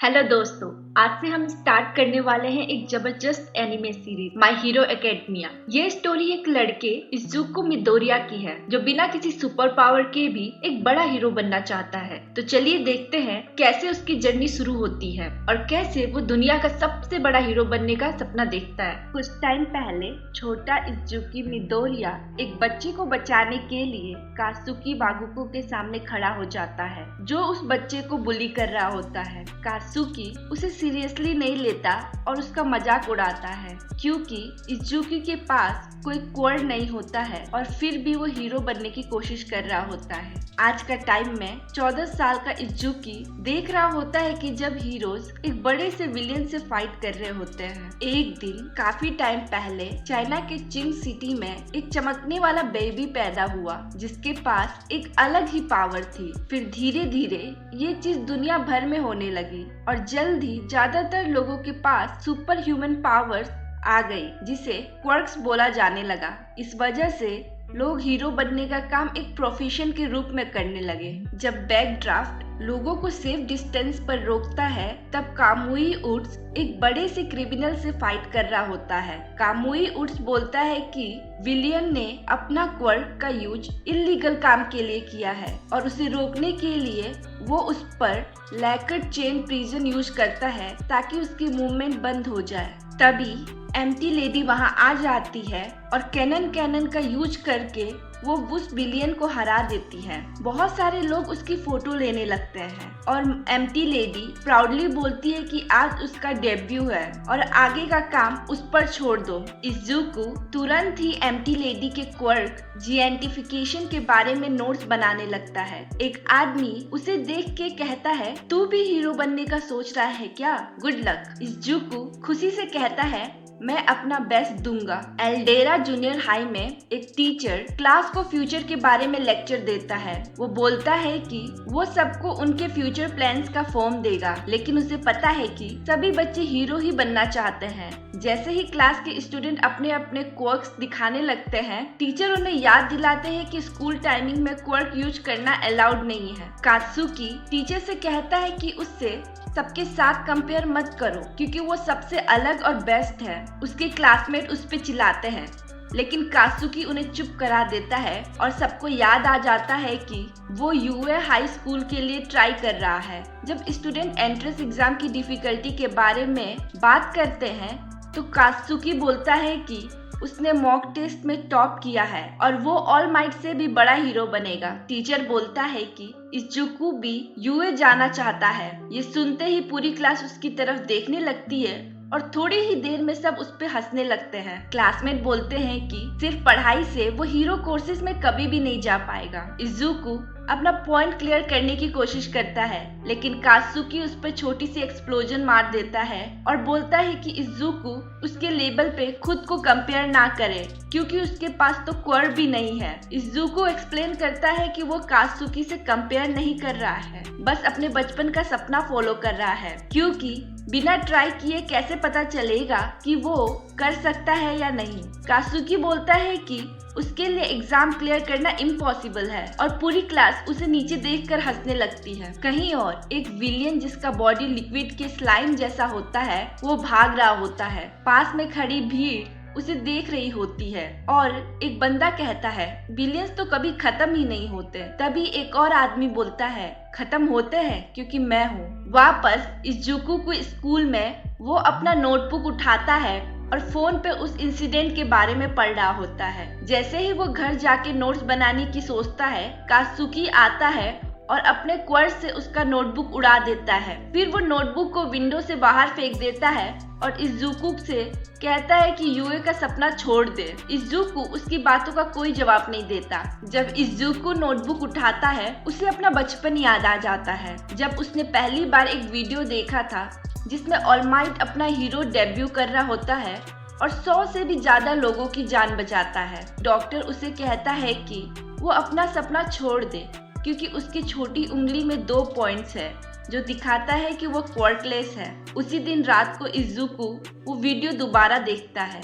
Hello दोस्तों, आज से हम स्टार्ट करने वाले हैं एक जबरदस्त anime series my hero academia. ये स्टोरी एक लड़के इजुको मिडोरिया की है जो बिना किसी सुपर पावर के भी एक बड़ा हीरो बनना चाहता है। तो चलिए देखते हैं कैसे उसकी जर्नी शुरू होती है और कैसे वो दुनिया का सबसे बड़ा हीरो बनने का सपना देखता है। कुछ टाइम पहले छोटा इजुकी मिडोरिया एक बच्चे को बचाने के लिए कात्सुकी बागुको के सामने खड़ा हो जाता है जो उस बच्चे को बुली कर रहा होता है। कात्सुकी उसे सीरियसली नहीं लेता और उसका मजाक उड़ाता है क्योंकि इजुकी के पास कोई क्वर्ड नहीं होता है और फिर भी वो हीरो बनने की कोशिश कर रहा होता है। आज का टाइम में 14 साल का इजुकी देख रहा होता है कि जब हीरोज एक बड़े से विलेन से फाइट कर रहे होते हैं। एक दिन काफी टाइम पहले चाइना के चिंग सिटी में एक चमकने वाला बेबी पैदा हुआ जिसके पास एक अलग ही पावर थी। फिर धीरे धीरे ये चीज दुनिया भर में होने लगी और जल्द ही ज्यादातर लोगों के पास सुपर ह्यूमन पावर्स आ गई जिसे क्वर्क्स बोला जाने लगा। इस वजह से लोग हीरो बनने का काम एक प्रोफेशन के रूप में करने लगे। जब बैकड्राफ्ट लोगों को सेफ डिस्टेंस पर रोकता है तब कामुई उड्स एक बड़े से क्रिमिनल से फाइट कर रहा होता है। कामुई उड्स बोलता है कि विलियन ने अपना क्वर्क का यूज इलीगल काम के लिए किया है और उसे रोकने के लिए वो उस पर लैकेट चेन प्रिजन यूज करता है ताकि उसकी मूवमेंट बंद हो जाए। तभी एम्प्टी लेडी वहां आ जाती है और कैनन का यूज करके वो उस विलियन को हरा देती है। बहुत सारे लोग उसकी फोटो लेने लगते हैं और एम्प्टी लेडी प्राउडली बोलती है कि आज उसका डेब्यू है और आगे का काम उस पर छोड़ दो। इजुको तुरंत ही एम्प्टी लेडी के क्वर्क जीएंटिफिकेशन के बारे में नोट्स बनाने लगता है। एक आदमी उसे देख के कहता है, तू भी हीरो बनने का सोच रहा है क्या? Good luck. इजुको खुशी से कहता है, मैं अपना बेस्ट दूंगा। एल्डेरा जूनियर हाई में एक टीचर क्लास को फ्यूचर के बारे में लेक्चर देता है। वो बोलता है कि वो सबको उनके फ्यूचर प्लान्स का फॉर्म देगा, लेकिन उसे पता है कि सभी बच्चे हीरो ही बनना चाहते हैं। जैसे ही क्लास के स्टूडेंट अपने अपने क्वर्क्स दिखाने लगते हैं, टीचर उन्हें याद दिलाते हैं कि स्कूल टाइमिंग में क्वर्क यूज करना अलाउड नहीं है। कात्सुकी टीचर से कहता है कि उससे सबके साथ कंपेयर मत करो क्योंकि वो सबसे अलग और बेस्ट है। उसके क्लासमेट उस पे चिल्लाते हैं लेकिन कात्सुकी उन्हें चुप करा देता है और सबको याद आ जाता है कि वो यूए हाई स्कूल के लिए ट्राई कर रहा है। जब स्टूडेंट एंट्रेंस एग्जाम की डिफिकल्टी के बारे में बात करते हैं तो कात्सुकी बोलता है कि उसने मॉक टेस्ट में टॉप किया है और वो ऑल माइट से भी बड़ा हीरो बनेगा। टीचर बोलता है कि इजुको भी यूए जाना चाहता है। ये सुनते ही पूरी क्लास उसकी तरफ देखने लगती है और थोड़ी ही देर में सब उस पे हंसने लगते हैं। क्लासमेट बोलते हैं कि सिर्फ पढ़ाई से वो हीरो कोर्सेज में कभी भी नहीं जा पाएगा। इजुको अपना पॉइंट क्लियर करने की कोशिश करता है लेकिन कात्सुकी उस पर छोटी सी एक्सप्लोजन मार देता है और बोलता है कि इजुको उसके लेवल पे खुद को कंपेयर ना करे क्योंकि उसके पास तो क्वर्क भी नहीं है। इजुको एक्सप्लेन करता है कि वो कात्सुकी से कंपेयर नहीं कर रहा है, बस अपने बचपन का सपना फॉलो कर रहा है क्योंकि बिना ट्राई किए कैसे पता चलेगा कि वो कर सकता है या नहीं। कात्सुकी बोलता है कि उसके लिए एग्जाम क्लियर करना इम्पॉसिबल है और पूरी क्लास उसे नीचे देखकर हंसने लगती है। कहीं और एक विलियन जिसका बॉडी लिक्विड के स्लाइम जैसा होता है वो भाग रहा होता है। पास में खड़ी भीड़ उसे देख रही होती है और एक बंदा कहता है, विलियंस तो कभी खत्म ही नहीं होते। तभी एक और आदमी बोलता है, खत्म होते हैं क्योंकि मैं हूँ। वापस इजुको को स्कूल में वो अपना नोटबुक उठाता है और फोन पे उस इंसिडेंट के बारे में पढ़ रहा होता है। जैसे ही वो घर जाके नोट्स बनाने की सोचता है, कात्सुकी आता है और अपने क्वर्क से उसका नोटबुक उड़ा देता है। फिर वो नोटबुक को विंडो से बाहर फेंक देता है और इजुको से कहता है कि यूए का सपना छोड़ दे। इजुको उसकी बातों का कोई जवाब नहीं देता। जब इजुको नोटबुक उठाता है उसे अपना बचपन याद आ जाता है जब उसने पहली बार एक वीडियो देखा था जिसमें ऑल माइट अपना हीरो डेब्यू कर रहा होता है और 100 से भी ज्यादा लोगों की जान बचाता है। डॉक्टर उसे कहता है कि वो अपना सपना छोड़ दे क्योंकि उसकी छोटी उंगली में 2 पॉइंट्स है जो दिखाता है कि वो क्वर्कलेस है। उसी दिन रात को इजुको वो वीडियो दोबारा देखता है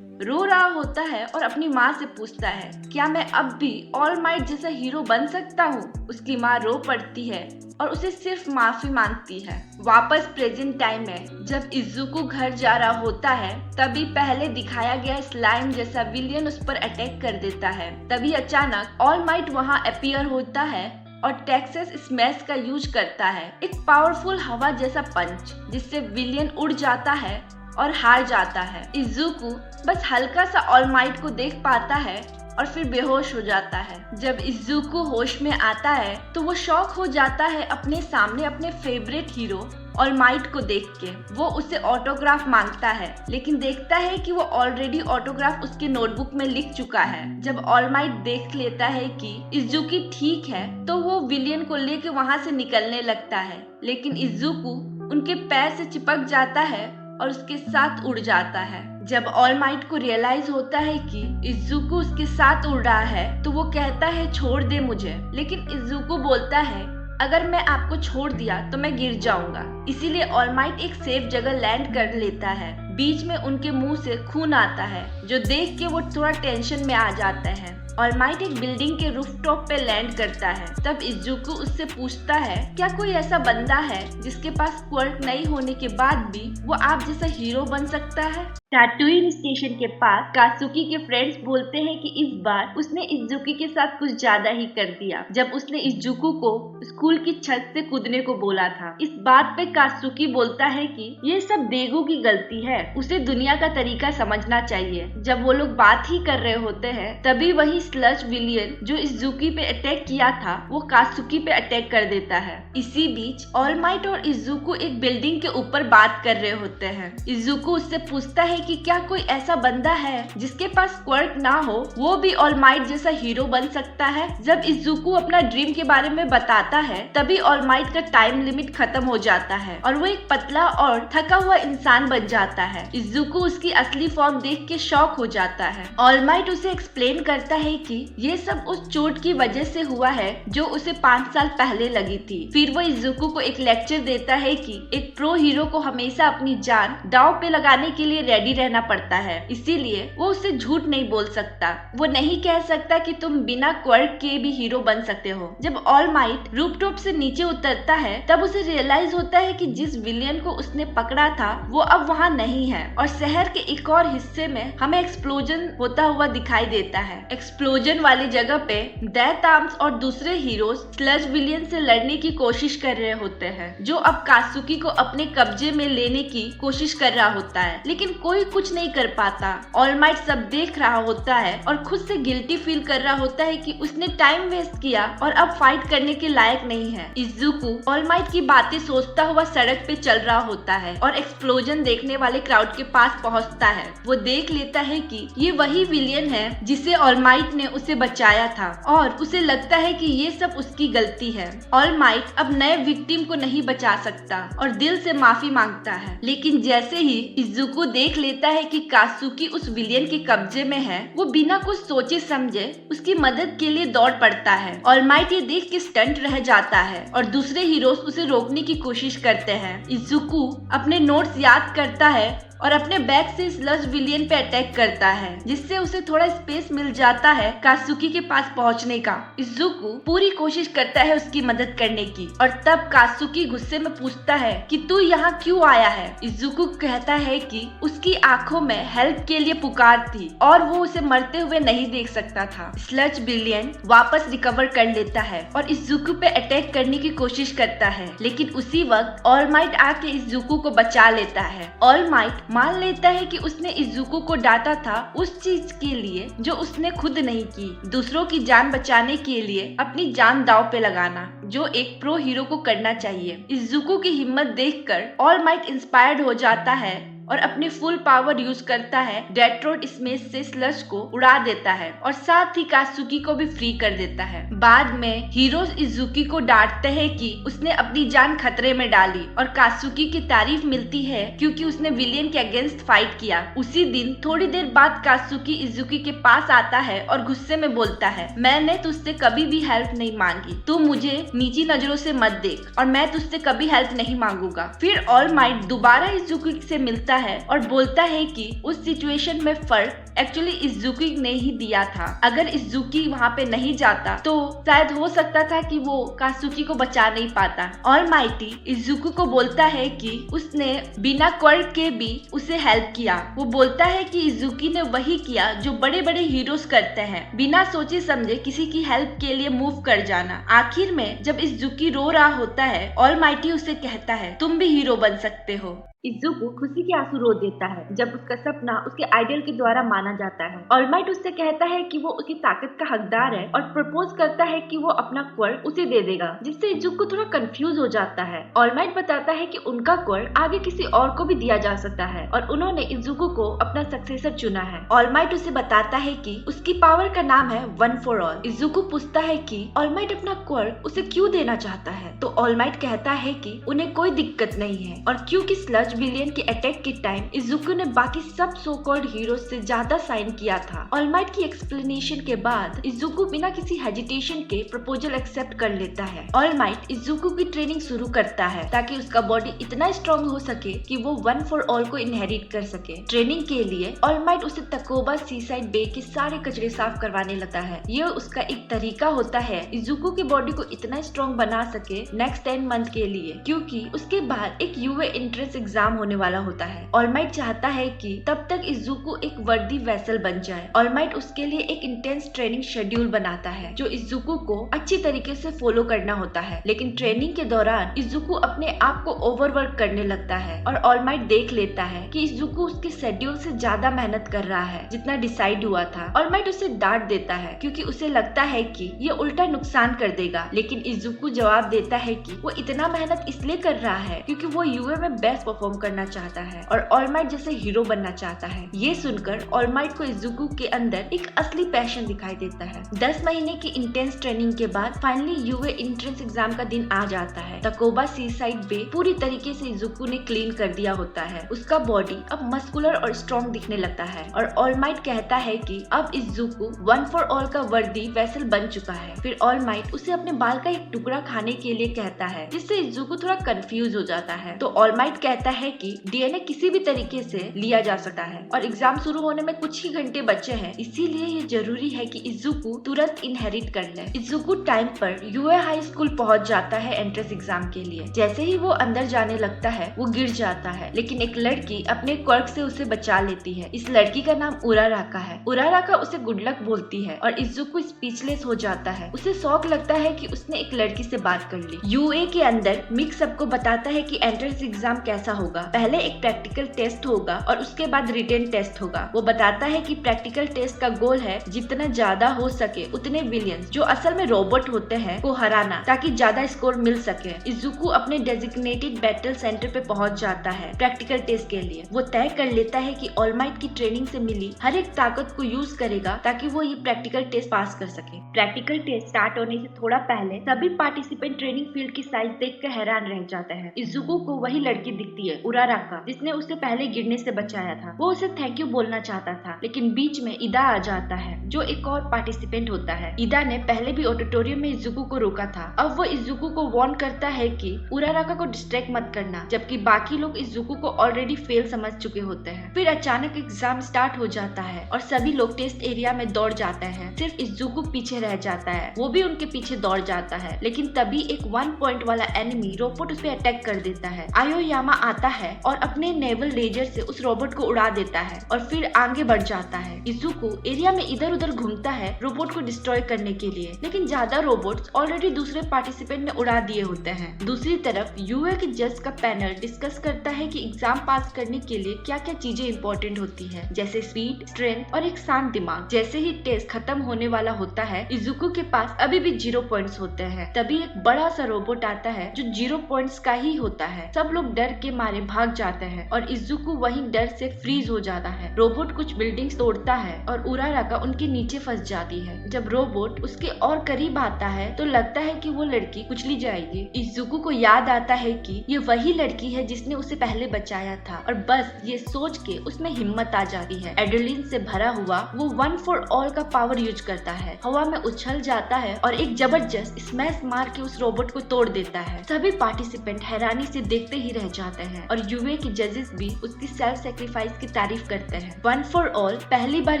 रो रहा होता है और अपनी माँ से पूछता है, क्या मैं अब भी ऑल माइट जैसा हीरो बन सकता हूँ? उसकी माँ रो पड़ती है और उसे सिर्फ माफी मांगती है। वापस प्रेजेंट टाइम में जब इज़ुको घर जा रहा होता है, तभी पहले दिखाया गया स्लाइम जैसा विलियन उस पर अटैक कर देता है। तभी अचानक ऑल माइट वहाँ अपीयर होता है और टेक्सास स्मैश का यूज करता है, एक पावरफुल हवा जैसा पंच, जिससे विलियन उड़ जाता है और हार जाता है। इज़ुको बस हल्का सा ऑल माइट को देख पाता है और फिर बेहोश हो जाता है। जब इज़ुको होश में आता है तो वो शॉक हो जाता है अपने सामने अपने फेवरेट हीरो ऑल माइट को देख के। वो उससे ऑटोग्राफ मांगता है, लेकिन देखता है कि वो ऑलरेडी ऑटोग्राफ उसके नोटबुक में लिख चुका है। जब ऑल माइट देख लेता है कि इज़ुको ठीक है, तो वो विलियन को लेके वहाँ से निकलने लगता है, लेकिन इज़ुको उनके पैर से चिपक जाता है और उसके साथ उड़ जाता है। जब ऑल माइट को रियलाइज होता है कि इज़ुको उसके साथ उड़ रहा है, तो वो कहता है छोड़ दे मुझे, लेकिन इज़ुको बोलता है अगर मैं आपको छोड़ दिया तो मैं गिर जाऊंगा। इसीलिए ऑल माइट एक सेफ जगह लैंड कर लेता है। बीच में उनके मुंह से खून आता है, जो देख के वो थोड़ा टेंशन में आ जाता है। ऑल माइट एक बिल्डिंग के रूफटॉप पे लैंड करता है। तब इज़ुको उससे पूछता है, क्या कोई ऐसा बंदा है जिसके पास क्वर्क नहीं होने के बाद भी वो आप जैसा हीरो बन सकता है? टाटुइन स्टेशन के पास कात्सुकी के फ्रेंड्स बोलते हैं कि इस बार उसने इज़ुको के साथ कुछ ज्यादा ही कर दिया, जब उसने इज़ुको को स्कूल की छत से कूदने को बोला था। इस बात पे कात्सुकी बोलता है कि ये सब देगो की गलती है, उसे दुनिया का तरीका समझना चाहिए। जब वो लोग बात ही कर रहे होते हैं, तभी वही स्लज विलियन जो इज़ुको पे अटैक किया था, वो कात्सुकी पे अटैक कर देता है। इसी बीच ऑल माइट और इज़ुको एक बिल्डिंग के ऊपर बात कर रहे होते हैं। इज़ुको उससे पूछता है कि क्या कोई ऐसा बंदा है जिसके पास क्वर्क ना हो, वो भी ऑल माइट जैसा हीरो बन सकता है? जब इज़ुको अपना ड्रीम के बारे में बताता है, तभी ऑल माइट का टाइम लिमिट खत्म हो जाता है और वो एक पतला और थका हुआ इंसान बन जाता है। इज़ुको उसकी असली फॉर्म देख के शॉक हो जाता है। ऑल माइट उसे एक्सप्लेन करता है कि ये सब उस चोट की वजह से हुआ है जो उसे 5 साल पहले लगी थी। फिर वो इज़ुको को एक लेक्चर देता है कि एक प्रो हीरो को हमेशा अपनी जान दांव पे लगाने के लिए रेडी रहना पड़ता है, इसीलिए वो उससे झूठ नहीं बोल सकता। वो नहीं कह सकता कि तुम बिना क्वर्क के भी हीरो बन सकते हो। जब ऑल माइट रूफटॉप से नीचे उतरता है, तब उसे रियलाइज होता है कि जिस विलियन को उसने पकड़ा था वो अब वहाँ नहीं है और शहर के एक और हिस्से में हमें एक्सप्लोजन होता हुआ दिखाई देता है। एक्सप्लोजन वाली जगह पे डेथ आर्म्स और दूसरे हीरोज स्लज विलियन से लड़ने की कोशिश कर रहे होते हैं, जो अब कात्सुकी को अपने कब्जे में लेने की कोशिश कर रहा होता है, लेकिन कोई कुछ नहीं कर पाता। ऑल माइट सब देख रहा होता है और खुद से गिल्टी फील कर रहा होता है कि उसने टाइम वेस्ट किया और अब फाइट करने के लायक नहीं है। इज़ुको ऑल माइट की बातें सोचता हुआ सड़क पे चल रहा होता है और एक्सप्लोजन देखने वाले क्राउड के पास पहुंचता है। वो देख लेता है कि ये वही विलियन है जिसे ऑल माइट ने उसे बचाया था और उसे लगता है कि ये सब उसकी गलती है। ऑल माइट अब नए विक्टिम को नहीं बचा सकता और दिल से माफी मांगता है, लेकिन जैसे ही इज़ुको देख लेता है कि कात्सुकी उस विलियन के कब्जे में है, वो बिना कुछ सोचे समझे उसकी मदद के लिए दौड़ पड़ता है। ऑल माइट ये देख के स्टंट रह जाता है और दूसरे हीरोज उसे रोकने की कोशिश करते हैं। इज़ुको अपने नोट्स याद करता है और अपने बैग से स्लज विलियन पे अटैक करता है, जिससे उसे थोड़ा स्पेस मिल जाता है कात्सुकी के पास पहुंचने का। इज़ुको पूरी कोशिश करता है उसकी मदद करने की और तब कात्सुकी गुस्से में पूछता है कि तू यहाँ क्यों आया है। इज़ुको कहता है कि उसकी आंखों में हेल्प के लिए पुकार थी और वो उसे मरते हुए नहीं देख सकता था। स्लज विलियन वापस रिकवर कर लेता है और इज़ुको पे अटैक करने की कोशिश करता है, लेकिन उसी वक्त ऑल माइट आके इज़ुको को बचा लेता है। ऑल माइट मान लेता है कि उसने इज़ुको को डांटा था उस चीज के लिए जो उसने खुद नहीं की, दूसरों की जान बचाने के लिए अपनी जान दांव पे लगाना, जो एक प्रो हीरो को करना चाहिए। इज़ुको की हिम्मत देखकर ऑल माइट इंस्पायर्ड हो जाता है और अपने फुल पावर यूज करता है डेट्रोइट स्मेश से स्लज को उड़ा देता है और साथ ही कात्सुकी को भी फ्री कर देता है। बाद में हीरोज इज़ुको को डांटते हैं कि उसने अपनी जान खतरे में डाली और कात्सुकी की तारीफ मिलती है क्योंकि उसने विलियन के अगेंस्ट फाइट किया। उसी दिन थोड़ी देर बाद कात्सुकी इज़ुको के पास आता है और गुस्से में बोलता है, मैंने तुझसे कभी भी हेल्प नहीं मांगी, तू मुझे नीची नजरों से मत देख और मैं तुझसे कभी हेल्प नहीं मांगूंगा। फिर ऑल माइट दोबारा इज़ुको से मिलता है और बोलता है कि उस सिचुएशन में फर्क एक्चुअली इजुकी ने ही दिया था। अगर इजुकी वहाँ पे नहीं जाता तो शायद हो सकता था कि वो कात्सुकी को बचा नहीं पाता। ऑलमाइटी इजुकी को बोलता है कि उसने बिना क्वर्क के भी उसे हेल्प किया। वो बोलता है कि इजुकी ने वही किया जो बड़े बड़े हीरोज करते हैं, बिना सोचे समझे किसी की हेल्प के लिए मूव कर जाना। आखिर में जब इजुकी रो रहा होता है, ऑलमाइटी उसे कहता है तुम भी हीरो बन सकते हो। इजुकी खुशी के आंसू रो देता है जब उसका सपना उसके आइडल के द्वारा माना जाता है। ऑलमाइट उससे कहता है कि वो उसकी ताकत का हकदार है और प्रपोज करता है कि वो अपना क्वर्क उसे दे देगा, जिससे इजुकी थोड़ा कंफ्यूज हो जाता है। ऑलमाइट बताता है कि उनका क्वर्क आगे किसी और को भी दिया जा सकता है और उन्होंने इजुकी को अपना सक्सेसर चुना है। ऑलमाइट उसे बताता है कि उसकी पावर का नाम है वन फॉर ऑल। इजुकी पूछता है कि ऑलमाइट अपना क्वर्क उसे क्यों देना चाहता है, तो ऑलमाइट कहता है कि उन्हें कोई दिक्कत नहीं है और क्योंकि स्लज विलियन के अटैक के टाइम इजुकी ने बाकी सब सो कॉल्ड हीरोज से ज्यादा साइन किया था। ऑलमाइट की एक्सप्लेनेशन के बाद इजुकी बिना किसी हेजिटेशन के प्रपोजल एक्सेप्ट कर लेता है। ऑलमाइट इजुकी की ट्रेनिंग शुरू करता है ताकि उसका बॉडी इतना स्ट्रॉन्ग हो सके कि वो वन फॉर ऑल को इनहेरिट कर सके। ट्रेनिंग के लिए ऑलमाइट उसे तकोबा सीसाइड बे के सारे कचरे साफ करवाने लगता है। यह उसका एक तरीका होता है इजुकी की बॉडी को इतना स्ट्रॉन्ग बना सके नेक्स्ट 10 मंथ के लिए, क्योंकि उसके बाद एक यूए एंट्रेंस एग्जाम होने वाला होता है। ऑलमाइट चाहता है कि तब तक इजुकी एक वर्दी वेसल बन जाए। ऑलमाइट उसके लिए एक इंटेंस ट्रेनिंग शेड्यूल बनाता है जो इजुकी को अच्छी तरीके से फॉलो करना होता है, लेकिन ट्रेनिंग के दौरान इजुकी अपने आप को ओवरवर्क करने लगता है और ऑलमाइट देख लेता है कि इजुकी उसके शेड्यूल से ज्यादा मेहनत कर रहा है जितना डिसाइड हुआ था। ऑलमाइट उसे डांट देता है क्योंकि उसे लगता है कि ये उल्टा नुकसान कर देगा, लेकिन इजुकी जवाब देता है कि वो इतना मेहनत इसलिए कर रहा है क्योंकि वो यूए में बेस्ट परफॉर्म करना चाहता है और ऑलमाइट जैसे हीरो बनना चाहता है। ये सुनकर ऑलमाइट को इजुकी के अंदर एक असली पैशन दिखाई देता है। 10 महीने की इंटेंस ट्रेनिंग के बाद फाइनली यूए एंट्रेंस एग्जाम का दिन आ जाता है। तकोबा सीसाइड बे पूरी तरीके से इजुकी ने क्लीन कर दिया होता है। उसका बॉडी अब मस्कुलर और स्ट्रॉन्ग दिखने लगता है और ऑलमाइट कहता है कि अब इजुकी वन फॉर ऑल का वर्दी वेसल बन चुका है। फिर ऑलमाइट उसे अपने बाल का एक टुकड़ा खाने के लिए कहता है, जिससे इजुकी थोड़ा कंफ्यूज हो जाता है। तो ऑलमाइट कहता है कि डीएनए किसी भी तरीके से लिया जा सकता है और एग्जाम शुरू होने में कुछ ही घंटे बचे हैं, इसीलिए ये जरूरी है कि इजुकी तुरंत इनहेरिट कर ले। इजुकी टाइम पर यूए हाई स्कूल पहुंच जाता है एंट्रेंस एग्जाम के लिए। जैसे ही वो अंदर जाने लगता है वो गिर जाता है, लेकिन एक लड़की अपने क्वर्क से उसे बचा लेती है। इस लड़की का नाम उराराका है। उराराका उसे गुड लक बोलती है और इजुकी स्पीचलेस हो जाता है। उसे शौक लगता है कि उसने एक लड़की से बात कर ली। यूए के अंदर मिक सबको बताता है कि एंट्रेंस एग्जाम कैसा होगा। पहले एक प्रैक्टिकल टेस्ट होगा और उसके बाद रिटन टेस्ट होगा। वो बताता है कि प्रैक्टिकल टेस्ट का गोल है जितना ज्यादा हो सके उतने विलियंस जो असल में रोबोट होते हैं को हराना, ताकि ज्यादा स्कोर मिल सके। इजुकी अपने डेजिग्नेटेड बैटल सेंटर पे पहुंच जाता है प्रैक्टिकल टेस्ट के लिए। वो तय कर लेता है कि ऑलमाइट की ट्रेनिंग से मिली हर एक ताकत को यूज करेगा ताकि वो ये प्रैक्टिकल टेस्ट पास कर सके। प्रैक्टिकल टेस्ट स्टार्ट होने से थोड़ा पहले सभी पार्टिसिपेंट ट्रेनिंग फील्ड की साइज देखकर हैरान रह जाते हैं। इजुकी को वही लड़की दिखती है, उराराका, जिसने उसे पहले गिरने से बचाया था। वो उसे थैंक यू बोलना चाहता था, लेकिन बीच में इदा आ जाता है जो एक और पार्टिसिपेंट होता है। इदा ने पहले भी ऑडिटोरियम में इजुकी को रोका था। अब वो इजुकी को वार्न करता है कि उराराका को डिस्ट्रैक्ट मत करना, जबकि बाकी लोग इजुकी को ऑलरेडी फेल समझ चुके होते हैं। फिर अचानक एग्जाम स्टार्ट हो जाता है और सभी लोग टेस्ट एरिया में दौड़ जाते हैं। सिर्फ इजुकी पीछे रह जाता है। वो भी उनके पीछे दौड़ जाता है, लेकिन तभी एक 1 पॉइंट वाला एनिमी रोबोट उस पे अटैक कर देता है। आयोयामा आता है और अपने नेवल लेजर से उस रोबोट को उड़ा देता है और फिर आगे बढ़ जाता है। इजुकी एरिया में इधर उधर घूमता है रोबोट को डिस्ट्रॉय करने के लिए, लेकिन ज्यादा रोबोट्स ऑलरेडी दूसरे पार्टिसिपेंट ने उड़ा दिए होते हैं। दूसरी तरफ यूए के जज का पैनल डिस्कस करता है कि एग्जाम पास करने के लिए क्या क्या चीजें इंपॉर्टेंट होती है, जैसे स्पीड, स्ट्रेंथ और एक शांत दिमाग। जैसे ही टेस्ट खत्म होने वाला होता है, इजुकी के पास अभी भी 0 पॉइंट्स होते हैं। तभी एक बड़ा सा रोबोट आता है जो 0 पॉइंट्स का ही होता है। सब लोग डर के मारे भाग जाते हैं और इजुकी वहीं डर से फ्रीज हो जाता है। रोबोट कुछ बिल्डिंग्स तोड़ता है और उराराका उनके नीचे फंस जाती है। जब रोबोट उसके और करीब आता है तो लगता है कि वो लड़की कुचली जाएगी। इजुकी को याद आता है कि ये वही लड़की है जिसने उसे पहले बचाया था और बस ये सोच के उसमें हिम्मत आ जाती है। एड्रेनलिन से भरा हुआ वो वन फॉर ऑल का पावर यूज करता है। हवा में उछल जाता है और एक जबरदस्त स्मैश मार के उस रोबोट को तोड़ देता है। सभी पार्टिसिपेंट हैरानी से देखते ही रह जाते हैं और यूए के जजेस भी उसकी सेल्फ सेक्रीफाइस की तारीफ करते हैं। वन फॉर फॉर ऑल पहली बार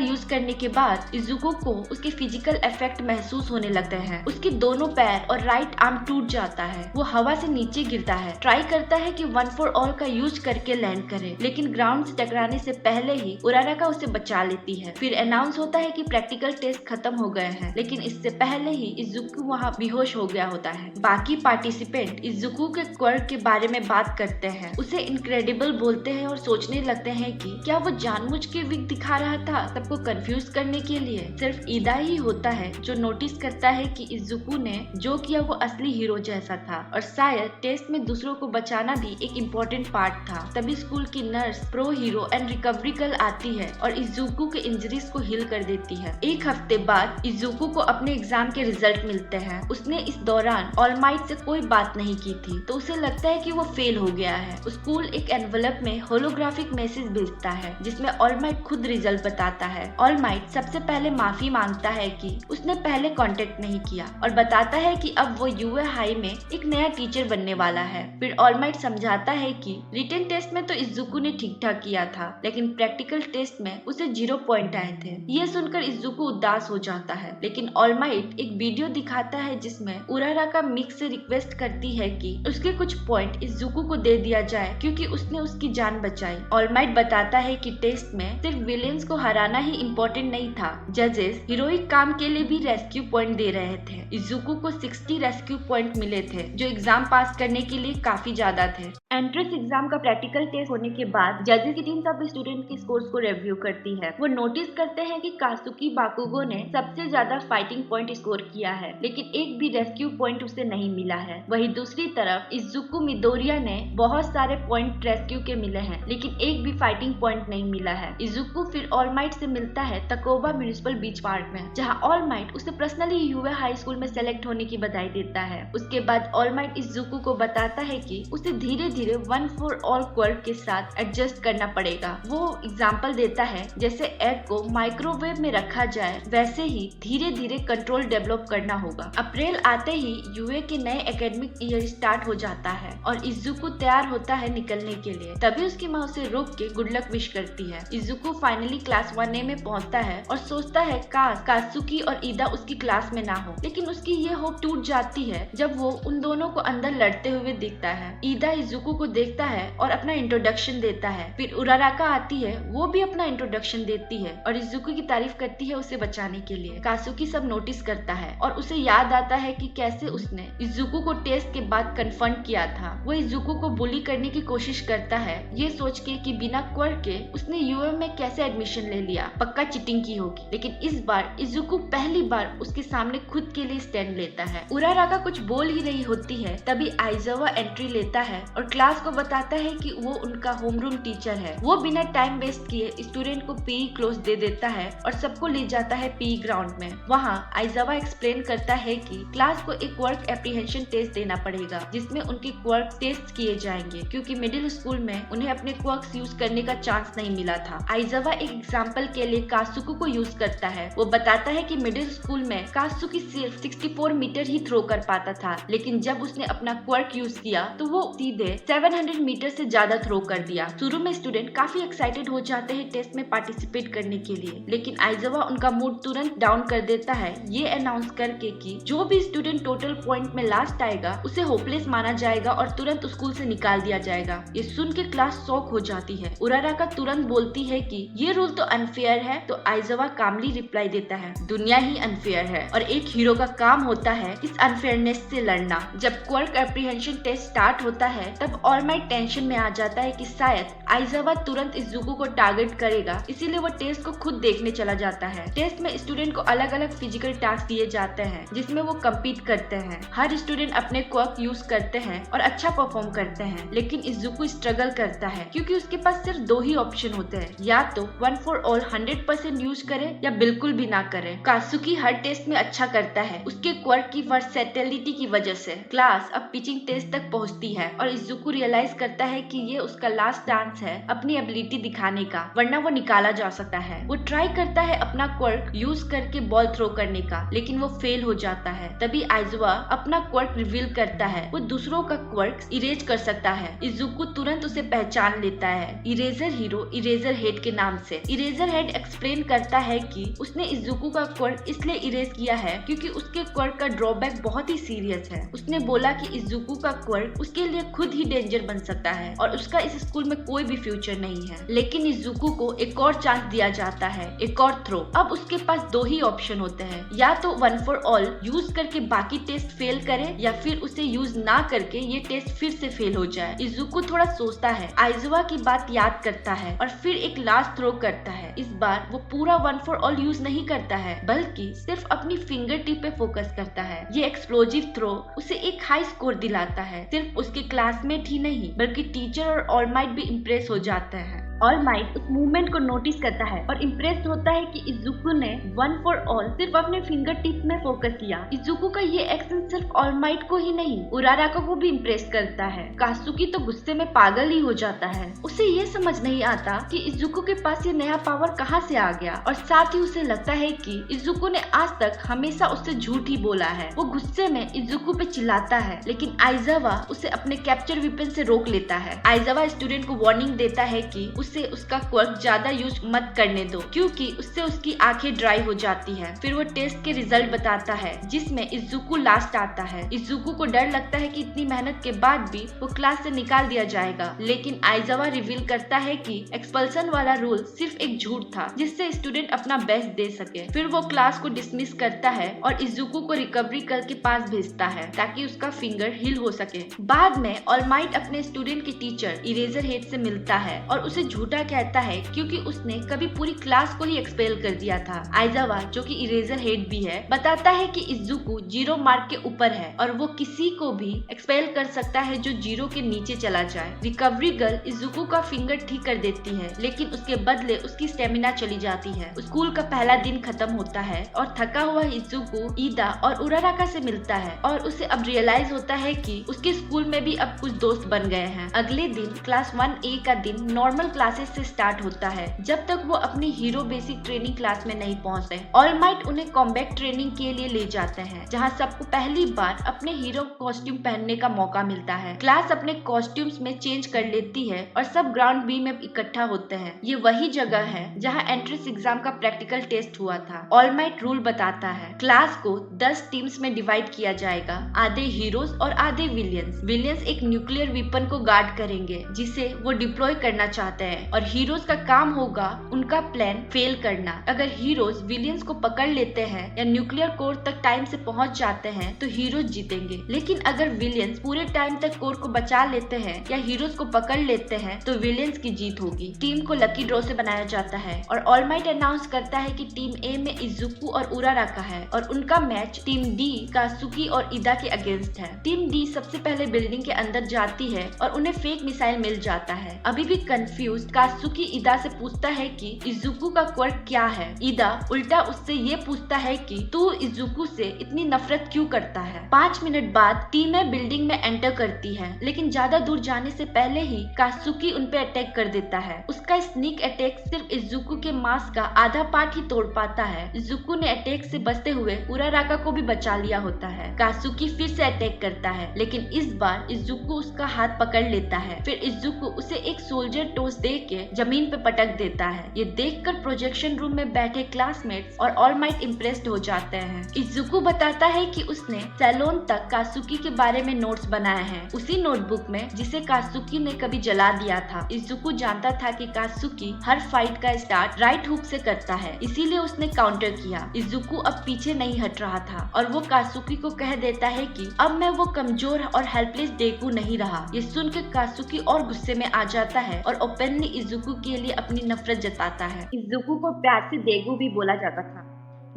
यूज करने के बाद इजुको को उसके फिजिकल इफेक्ट महसूस होने लगते हैं। उसके दोनों पैर और राइट आर्म टूट जाता है। वो हवा से नीचे गिरता है। ट्राई करता है कि वन फॉर ऑल का यूज करके लैंड करे, लेकिन ग्राउंड से टकराने से पहले ही उराराका उसे बचा लेती है। फिर अनाउंस होता है कि प्रैक्टिकल टेस्ट खत्म हो गए हैं, लेकिन इससे पहले ही इजुको वहाँ बेहोश हो गया होता है। बाकी पार्टिसिपेंट इजुको के क्वर्क के बारे में बात करते हैं, उसे इनक्रेडिबल बोलते हैं और सोचने लगते हैं कि क्या वो जानबूझ के वीक दिखा रहा था सबको कंफ्यूज करने के लिए। सिर्फ ईदा ही होता है जो नोटिस करता है कि इजुको ने जो किया वो असली हीरो जैसा था और शायद टेस्ट में दूसरों को बचाना भी एक इम्पोर्टेंट पार्ट था। तभी स्कूल की nurse pro hero and recovery girl आती है और इजुको के इंजरीज को हील कर देती है। एक हफ्ते बाद इजुको को अपने एग्जाम के रिजल्ट मिलते हैं। उसने इस दौरान ऑल माइट से कोई बात नहीं की थी, तो उसे लगता है कि वो फेल हो गया है। स्कूल एक एनवलप में होलोग्राफिक मैसेज भेजता है जिसमें ऑल माइट खुद रिजल्ट बताता है। ऑल माइट सबसे पहले माफी मांगता है कि उसने पहले कांटेक्ट नहीं किया और बताता है कि अब वो यूए हाई में एक नया टीचर बनने वाला है। फिर ऑल माइट समझाता है कि रिटन टेस्ट में तो इजुको ने ठीक ठाक किया था, लेकिन प्रैक्टिकल टेस्ट में उसे 0 पॉइंट आए थे। ये सुनकर इजुको उदास हो जाता है, लेकिन ऑल माइट एक वीडियो दिखाता है जिसमें उराराका मिक से रिक्वेस्ट करती है कि उसके कुछ पॉइंट इजुको को दे दिया जाए क्योंकि उसने उसकी जान बचाई। ऑल माइट बताता है कि टेस्ट में सिर्फ विलेंस को हराना ही इम्पोर्टेंट नहीं था, जजेस हीरोइक काम के लिए भी रेस्क्यू पॉइंट दे रहे थे। इजुको को 60 रेस्क्यू पॉइंट मिले थे जो एग्जाम पास करने के लिए काफी ज्यादा थे। एंट्रेंस एग्जाम का प्रैक्टिकल टेस्ट होने के बाद जजेस की टीम सब स्टूडेंट के स्कोर्स को रिव्यू करती है। वो नोटिस करते हैं कि कासुकी बाकुगो ने सबसे ज्यादा फाइटिंग पॉइंट स्कोर किया है, लेकिन एक भी रेस्क्यू पॉइंट उसे नहीं मिला है। वहीं दूसरी तरफ इजुको मिदोरिया ने बहुत सारे पॉइंट रेस्क्यू के मिले हैं, लेकिन एक भी फाइटिंग पॉइंट नहीं मिला है। इजुको फिर ऑल माइट से मिलता है तकोबा म्युनिसिपल बीच पार्क में, जहां ऑल माइट उसे पर्सनली यूए हाई स्कूल में सेलेक्ट होने की बधाई देता है। उसके बाद ऑल माइट इजुको को बताता है कि उसे धीरे धीरे वन फॉर ऑल क्वर्क के साथ एडजस्ट करना पड़ेगा। वो एग्जाम्पल देता है जैसे एग को माइक्रोवेव में रखा जाए वैसे ही धीरे धीरे कंट्रोल डेवलप करना होगा। अप्रैल आते ही यूए के नए एकेडमिक ईयर स्टार्ट हो जाता है और इजुको तैयार होता है निकलने के लिए। तभी उसकी माँ उसे रोक के गुड लक विश करती है। इजुको फाइनली क्लास 1A में पहुंचता है और सोचता है काश कात्सुकी और ईदा उसकी क्लास में ना हो, लेकिन उसकी ये होप टूट जाती है जब वो उन दोनों को अंदर लड़ते हुए देखता है। ईदा इजुको को देखता है और अपना इंट्रोडक्शन देता है। फिर उराराका आती है, वो भी अपना इंट्रोडक्शन देती है और इजुको की तारीफ करती है उसे बचाने के लिए। कात्सुकी सब नोटिस करता है और उसे याद आता है कि कैसे उसने इजुको को टेस्ट के बाद कन्फर्म किया था। वो इजुको को बुली करने की कोशिश करता है, ये सोच के कि बिना क्वर्क के उसने यूएम में कैसे एडमिशन ले लिया, पक्का चीटिंग की होगी। लेकिन इस बार इजुको पहली बार उसके सामने खुद के लिए स्टैंड लेता है। उराराका कुछ बोल ही रही होती है, तभी आइजावा एंट्री लेता है और क्लास को बताता है कि वो उनका होमरूम टीचर है। वो बिना टाइम वेस्ट किए स्टूडेंट को पीई क्लोज दे देता है और सबको ले जाता है पीई ग्राउंड में। वहाँ आइजावा एक्सप्लेन करता है कि क्लास को एक क्वर्क एप्रीहेंशन टेस्ट देना पड़ेगा जिसमें उनके क्वर्क टेस्ट किए जाएंगे, क्योंकि मिडिल स्कूल में उन्हें अपने क्वर्क्स यूज करने का चांस नहीं मिला था। आइजावा एक एग्जाम्पल के लिए कात्सुको को यूज करता है। वो बताता है कि मिडिल स्कूल में कात्सुकी सिर्फ 64 मीटर ही थ्रो कर पाता था, लेकिन जब उसने अपना क्वर्क यूज किया तो वो सीधे 700 मीटर से ज्यादा थ्रो कर दिया। शुरू में स्टूडेंट काफी एक्साइटेड हो जाते हैं टेस्ट में पार्टिसिपेट करने के लिए, लेकिन आइजावा उनका मूड तुरंत डाउन कर देता है, ये अनाउंस करके कि जो भी स्टूडेंट टोटल पॉइंट में लास्ट आएगा उसे होपलेस माना जाएगा और तुरंत स्कूल से निकाल दिया जाएगा। ये सुन के क्लास शॉक हो जाती है। उराराका तुरंत बोलती है कि ये रूल तो अनफेयर है, तो आइजावा कामली रिप्लाई देता है, दुनिया ही अनफेयर है और एक हीरो का काम होता है इस अनफेयरनेस से लड़ना। जब क्वर्क एप्रीहेंशन टेस्ट स्टार्ट होता है तब ऑल माइट टेंशन में आ जाता है कि शायद आइजावा तुरंत इजुको को टारगेट करेगा, इसीलिए वो टेस्ट को खुद देखने चला जाता है। टेस्ट में स्टूडेंट को अलग अलग फिजिकल टास्क दिए जाते हैं जिसमें वो कम्पीट करते हैं। हर स्टूडेंट अपने क्वर्क यूज करते हैं और अच्छा परफॉर्म करते हैं, लेकिन इजुको स्ट्रगल करता है क्योंकि उसके पास सिर्फ 2 ही ऑप्शन होते हैं, या तो वन फॉर ऑल 100% यूज करे या बिल्कुल भी ना करे। कात्सुकी हर टेस्ट में अच्छा करता है उसके क्वर्क की वर्सेटिलिटी की वजह से। क्लास अब पिचिंग टेस्ट तक पहुंचती है और इजुको रियलाइज करता है कि ये उसका लास्ट चांस है अपनी एबिलिटी दिखाने का, वरना वो निकाला जा सकता है। वो ट्राई करता है अपना क्वर्क यूज करके बॉल थ्रो करने का, लेकिन वो फेल हो जाता है। तभी आइजावा अपना क्वर्क रिवील करता है, वो दूसरों का क्वर्क इरेज कर सकता है। इजुको तुरंत उसे पहचान लेता है, इरेजर हीरो इरेजर हेड के नाम नाम से। इरेजर हेड एक्सप्लेन करता है कि उसने इजुको का क्वर्क इसलिए इरेज किया है क्योंकि उसके क्वर्क का ड्रॉबैक बहुत ही सीरियस है। उसने बोला कि इजुको का क्वर्क उसके लिए खुद ही डेंजर बन सकता है और उसका इस स्कूल में कोई भी फ्यूचर नहीं है। लेकिन इजुको को एक और चांस दिया जाता है, एक और थ्रो। अब उसके पास दो ही ऑप्शन होते हैं, या तो वन फॉर ऑल यूज करके बाकी टेस्ट फेल करे या फिर उसे यूज ना करके ये टेस्ट फिर से फेल हो जाए। इजुको थोड़ा सोचता है, आइज़ुआ की बात याद करता है और फिर एक लास्ट थ्रो करता है। इस बार वो पूरा वन फॉर ऑल यूज नहीं करता है बल्कि सिर्फ अपनी फिंगर टिप पे फोकस करता है। ये एक्सप्लोजिव थ्रो उसे एक हाई स्कोर दिलाता है। सिर्फ उसके क्लासमेट ही नहीं बल्कि टीचर और ऑल माइट भी इम्प्रेस हो जाते हैं। ऑल माइट उस मूवमेंट को नोटिस करता है और इम्प्रेस होता है कि इजुको ने वन फॉर ऑल सिर्फ अपने फिंगर टिप में फोकस किया। इजुको का ये एक्शन सिर्फ ऑल माइट को ही नहीं उराराका को भी इम्प्रेस करता है। कात्सुकी तो गुस्से में पागल ही हो जाता है। उसे ये समझ नहीं आता कि इजुको के पास ये नया पावर कहाँ से आ गया और साथ ही उसे लगता है कि इजुको ने आज तक हमेशा उससे झूठ ही बोला है। वो गुस्से में इजुको पे चिल्लाता है लेकिन आइज़ावा उसे अपने कैप्चर वेपन से रोक लेता है। आइज़ावा स्टूडेंट को वार्निंग देता है कि उसे उसका क्वर्क ज्यादा यूज मत करने दो क्योंकि उससे उसकी आंखें ड्राई हो जाती है। फिर वो टेस्ट के रिजल्ट बताता है जिसमें इजुको लास्ट आता है। इजुको को डर लगता है कि इतनी मेहनत के बाद भी वो क्लास से निकाल दिया जाएगा, लेकिन आइज़ावा रिवील करता है कि एक्सपल्सन वाला रूल सिर्फ एक झूठ था जिससे स्टूडेंट अपना बेस्ट दे सके। फिर वो क्लास को डिसमिस करता है और इजुको को रिकवरी कर के पास भेजता है ताकि उसका फिंगर हील हो सके। बाद में ऑल माइट अपने स्टूडेंट के टीचर इरेजर हेड से मिलता है और उसे झूठा कहता है क्योंकि उसने कभी पूरी क्लास को ही एक्सपेल कर दिया था। आइज़ावा जो कि इरेजर हेड भी है बताता है कि इजुको 0 मार्क के ऊपर है और वो किसी को भी एक्सपेल कर सकता है जो 0 के नीचे चला जाए। रिकवरी गर्ल इजुको का फिंगर ठीक कर देती है लेकिन उसके बदले उसकी स्टेमिना चली जाती है। स्कूल का पहला दिन खत्म होता है और थका हुआ इजुको ईदा और उराराका से मिलता है और उसे अब रियलाइज होता है कि उसके स्कूल में भी अब कुछ दोस्त बन गए हैं। अगले दिन क्लास 1A का दिन नॉर्मल क्लासेस से स्टार्ट होता है जब तक वो अपनी हीरो बेसिक ट्रेनिंग क्लास में नहीं पहुंचते। ऑल माइट उन्हें कॉम्बैट ट्रेनिंग के लिए ले जाते हैं जहां सबको पहली बार अपने हीरो कॉस्ट्यूम पहनने का मौका मिलता है। क्लास अपने कॉस्ट्यूम्स में चेंज कर लेती है और सब ग्राउंड बी में इकट्ठा होते हैं। ये वही जगह है जहां एंट्रेंस एग्जाम का प्रैक्टिकल टेस्ट हुआ था। ऑल माइट रूल बताता है क्लास को 10 टीम्स में डिवाइड किया जाएगा, आधे हीरोज और आधे विलियंस। विलियंस एक न्यूक्लियर वेपन को गार्ड करेंगे जिसे वो डिप्लॉय करना चाहते हैं और हीरोज का काम होगा उनका प्लान फेल करना। अगर हीरोज विलियंस को पकड़ लेते हैं या न्यूक्लियर कोर तक टाइम से पहुंच जाते हैं तो हीरोज जीतेंगे, लेकिन अगर विलियंस पूरे टाइम तक कोर को बचा लेते हैं या हीरोज को पकड़ लेते हैं तो विलियंस की जीत होगी। टीम को लकी ड्रॉ से बनाया जाता है और ऑल माइट अनाउंस करता है कि टीम ए में इजुको और उराराका है और उनका मैच टीम डी कात्सुकी और ईदा के अगेंस्ट है। टीम डी सबसे पहले बिल्डिंग के अंदर जाती है और उन्हें फेक मिसाइल मिल जाता है। अभी भी कंफ्यूज कात्सुकी ईदा से पूछता है कि इजुको का क्वर्क क्या है। ईदा उल्टा उससे ये पूछता है कि तू इजुको से इतनी नफरत क्यों करता है। 5 मिनट बाद टीमें बिल्डिंग में एंटर करती है लेकिन ज्यादा दूर जाने से पहले ही कात्सुकी उन पे अटैक कर देता है। उसका स्नीक अटैक सिर्फ इजुको के मास्क का आधा पार्ट ही तोड़ पाता है। इजुको ने अटैक से बचते हुए उराराका को भी बचा लिया होता है। कात्सुकी फिर से अटैक करता है लेकिन इस बार इजुको उसका हाथ पकड़ लेता है। फिर इजुको उसे एक सोल्जर टोस दे के जमीन पे पटक देता है। ये देखकर प्रोजेक्शन रूम में बैठे क्लासमेट्स और ऑल माइट इम्प्रेस्ड हो जाते हैं। इजुको बताता है कि उसने सैलोन तक कात्सुकी के बारे में नोट्स बनाए हैं, उसी नोटबुक में जिसे कात्सुकी ने कभी जला दिया था। इजुको जानता था कि कात्सुकी हर फाइट का स्टार्ट राइट हुक से करता है, इसीलिए उसने काउंटर किया। इजुको अब पीछे नहीं हट रहा था और वो कात्सुकी को कह देता है कि अब मैं वो कमजोर और हेल्पलेस डेकू नहीं रहा। ये सुन के कात्सुकी और गुस्से में आ जाता है और ओपनली इजुको के लिए अपनी नफरत जताता है। इजुको को प्यार से डेगू भी बोला जाता था।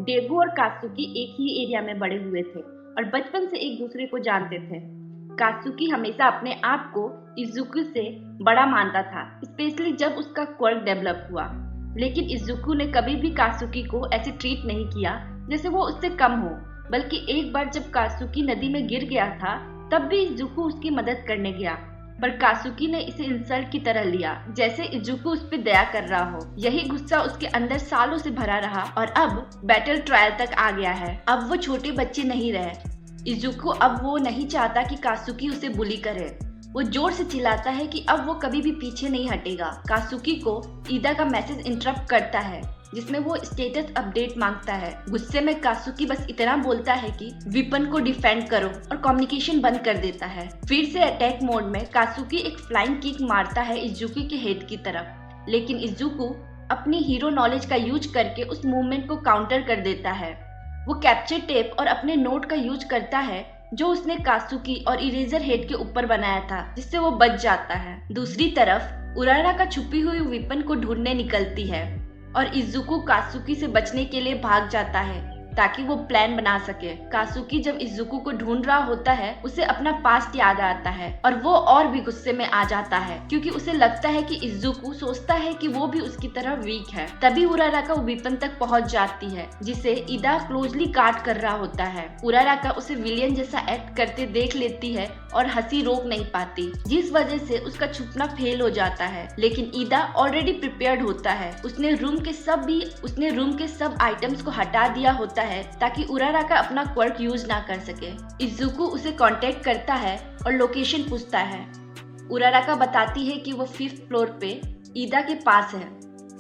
डेगू और कात्सुकी एक ही एरिया में बड़े हुए थे और बचपन से एक दूसरे को जानते थे। कात्सुकी हमेशा अपने आप को इजुको से बड़ा मानता था, स्पेशली जब उसका क्वर्क डेवलप हुआ। लेकिन इजुको ने कभी भी कात्सुकी को ऐसे ट्रीट नहीं किया जैसे वो उससे कम हो, बल्कि एक बार जब कात्सुकी नदी में गिर गया था तब भी इजुको उसकी मदद करने गया, पर कात्सुकी ने इसे इंसल्ट की तरह लिया, जैसे इजुको उस पर दया कर रहा हो। यही गुस्सा उसके अंदर सालों से भरा रहा और अब बैटल ट्रायल तक आ गया है। अब वो छोटे बच्चे नहीं रहे। इजुको अब वो नहीं चाहता कि कात्सुकी उसे बुली करे। वो जोर से चिल्लाता है कि अब वो कभी भी पीछे नहीं हटेगा। कासुकी को ईदा का मैसेज इंटरप्ट करता है जिसमें वो स्टेटस अपडेट मांगता है। गुस्से में कासुकी बस इतना बोलता है कि विपन को डिफेंड करो और कम्युनिकेशन बंद कर देता है। फिर से अटैक मोड में कासुकी एक फ्लाइंग किक मारता है इजुकी के हेड की तरफ, लेकिन इजुकी अपनी हीरो नॉलेज का यूज करके उस मूवमेंट को काउंटर कर देता है। वो कैप्चर टेप और अपने नोट का यूज करता है जो उसने कासुकी और इरेजर हेड के ऊपर बनाया था, जिससे वो बच जाता है। दूसरी तरफ उराराका छुपी हुई विपन को ढूंढने निकलती है और इजुकी कासुकी से बचने के लिए भाग जाता है ताकि वो प्लान बना सके। कासुकी जब इजुकी को ढूंढ रहा होता है उसे अपना पास्ट याद आता है और वो और भी गुस्से में आ जाता है क्योंकि उसे लगता है कि इजुकी सोचता है कि वो भी उसकी तरह वीक है। तभी उराराका विपन तक पहुंच जाती है जिसे ईदा क्लोजली गार्ड कर रहा होता है। उराराका उसे विलियन जैसा एक्ट करते देख लेती है और हंसी रोक नहीं पाती, जिस वजह से उसका छुपना फेल हो जाता है। लेकिन ईदा ऑलरेडी प्रिपेयर्ड होता है। उसने रूम के सब आइटम्स को हटा दिया होता है ताकि उराराका अपना क्वर्क यूज ना कर सके। इजुकी उसे कांटेक्ट करता है और लोकेशन पूछता है। उराराका बताती है कि वो 5th फ्लोर पे ईदा के पास है।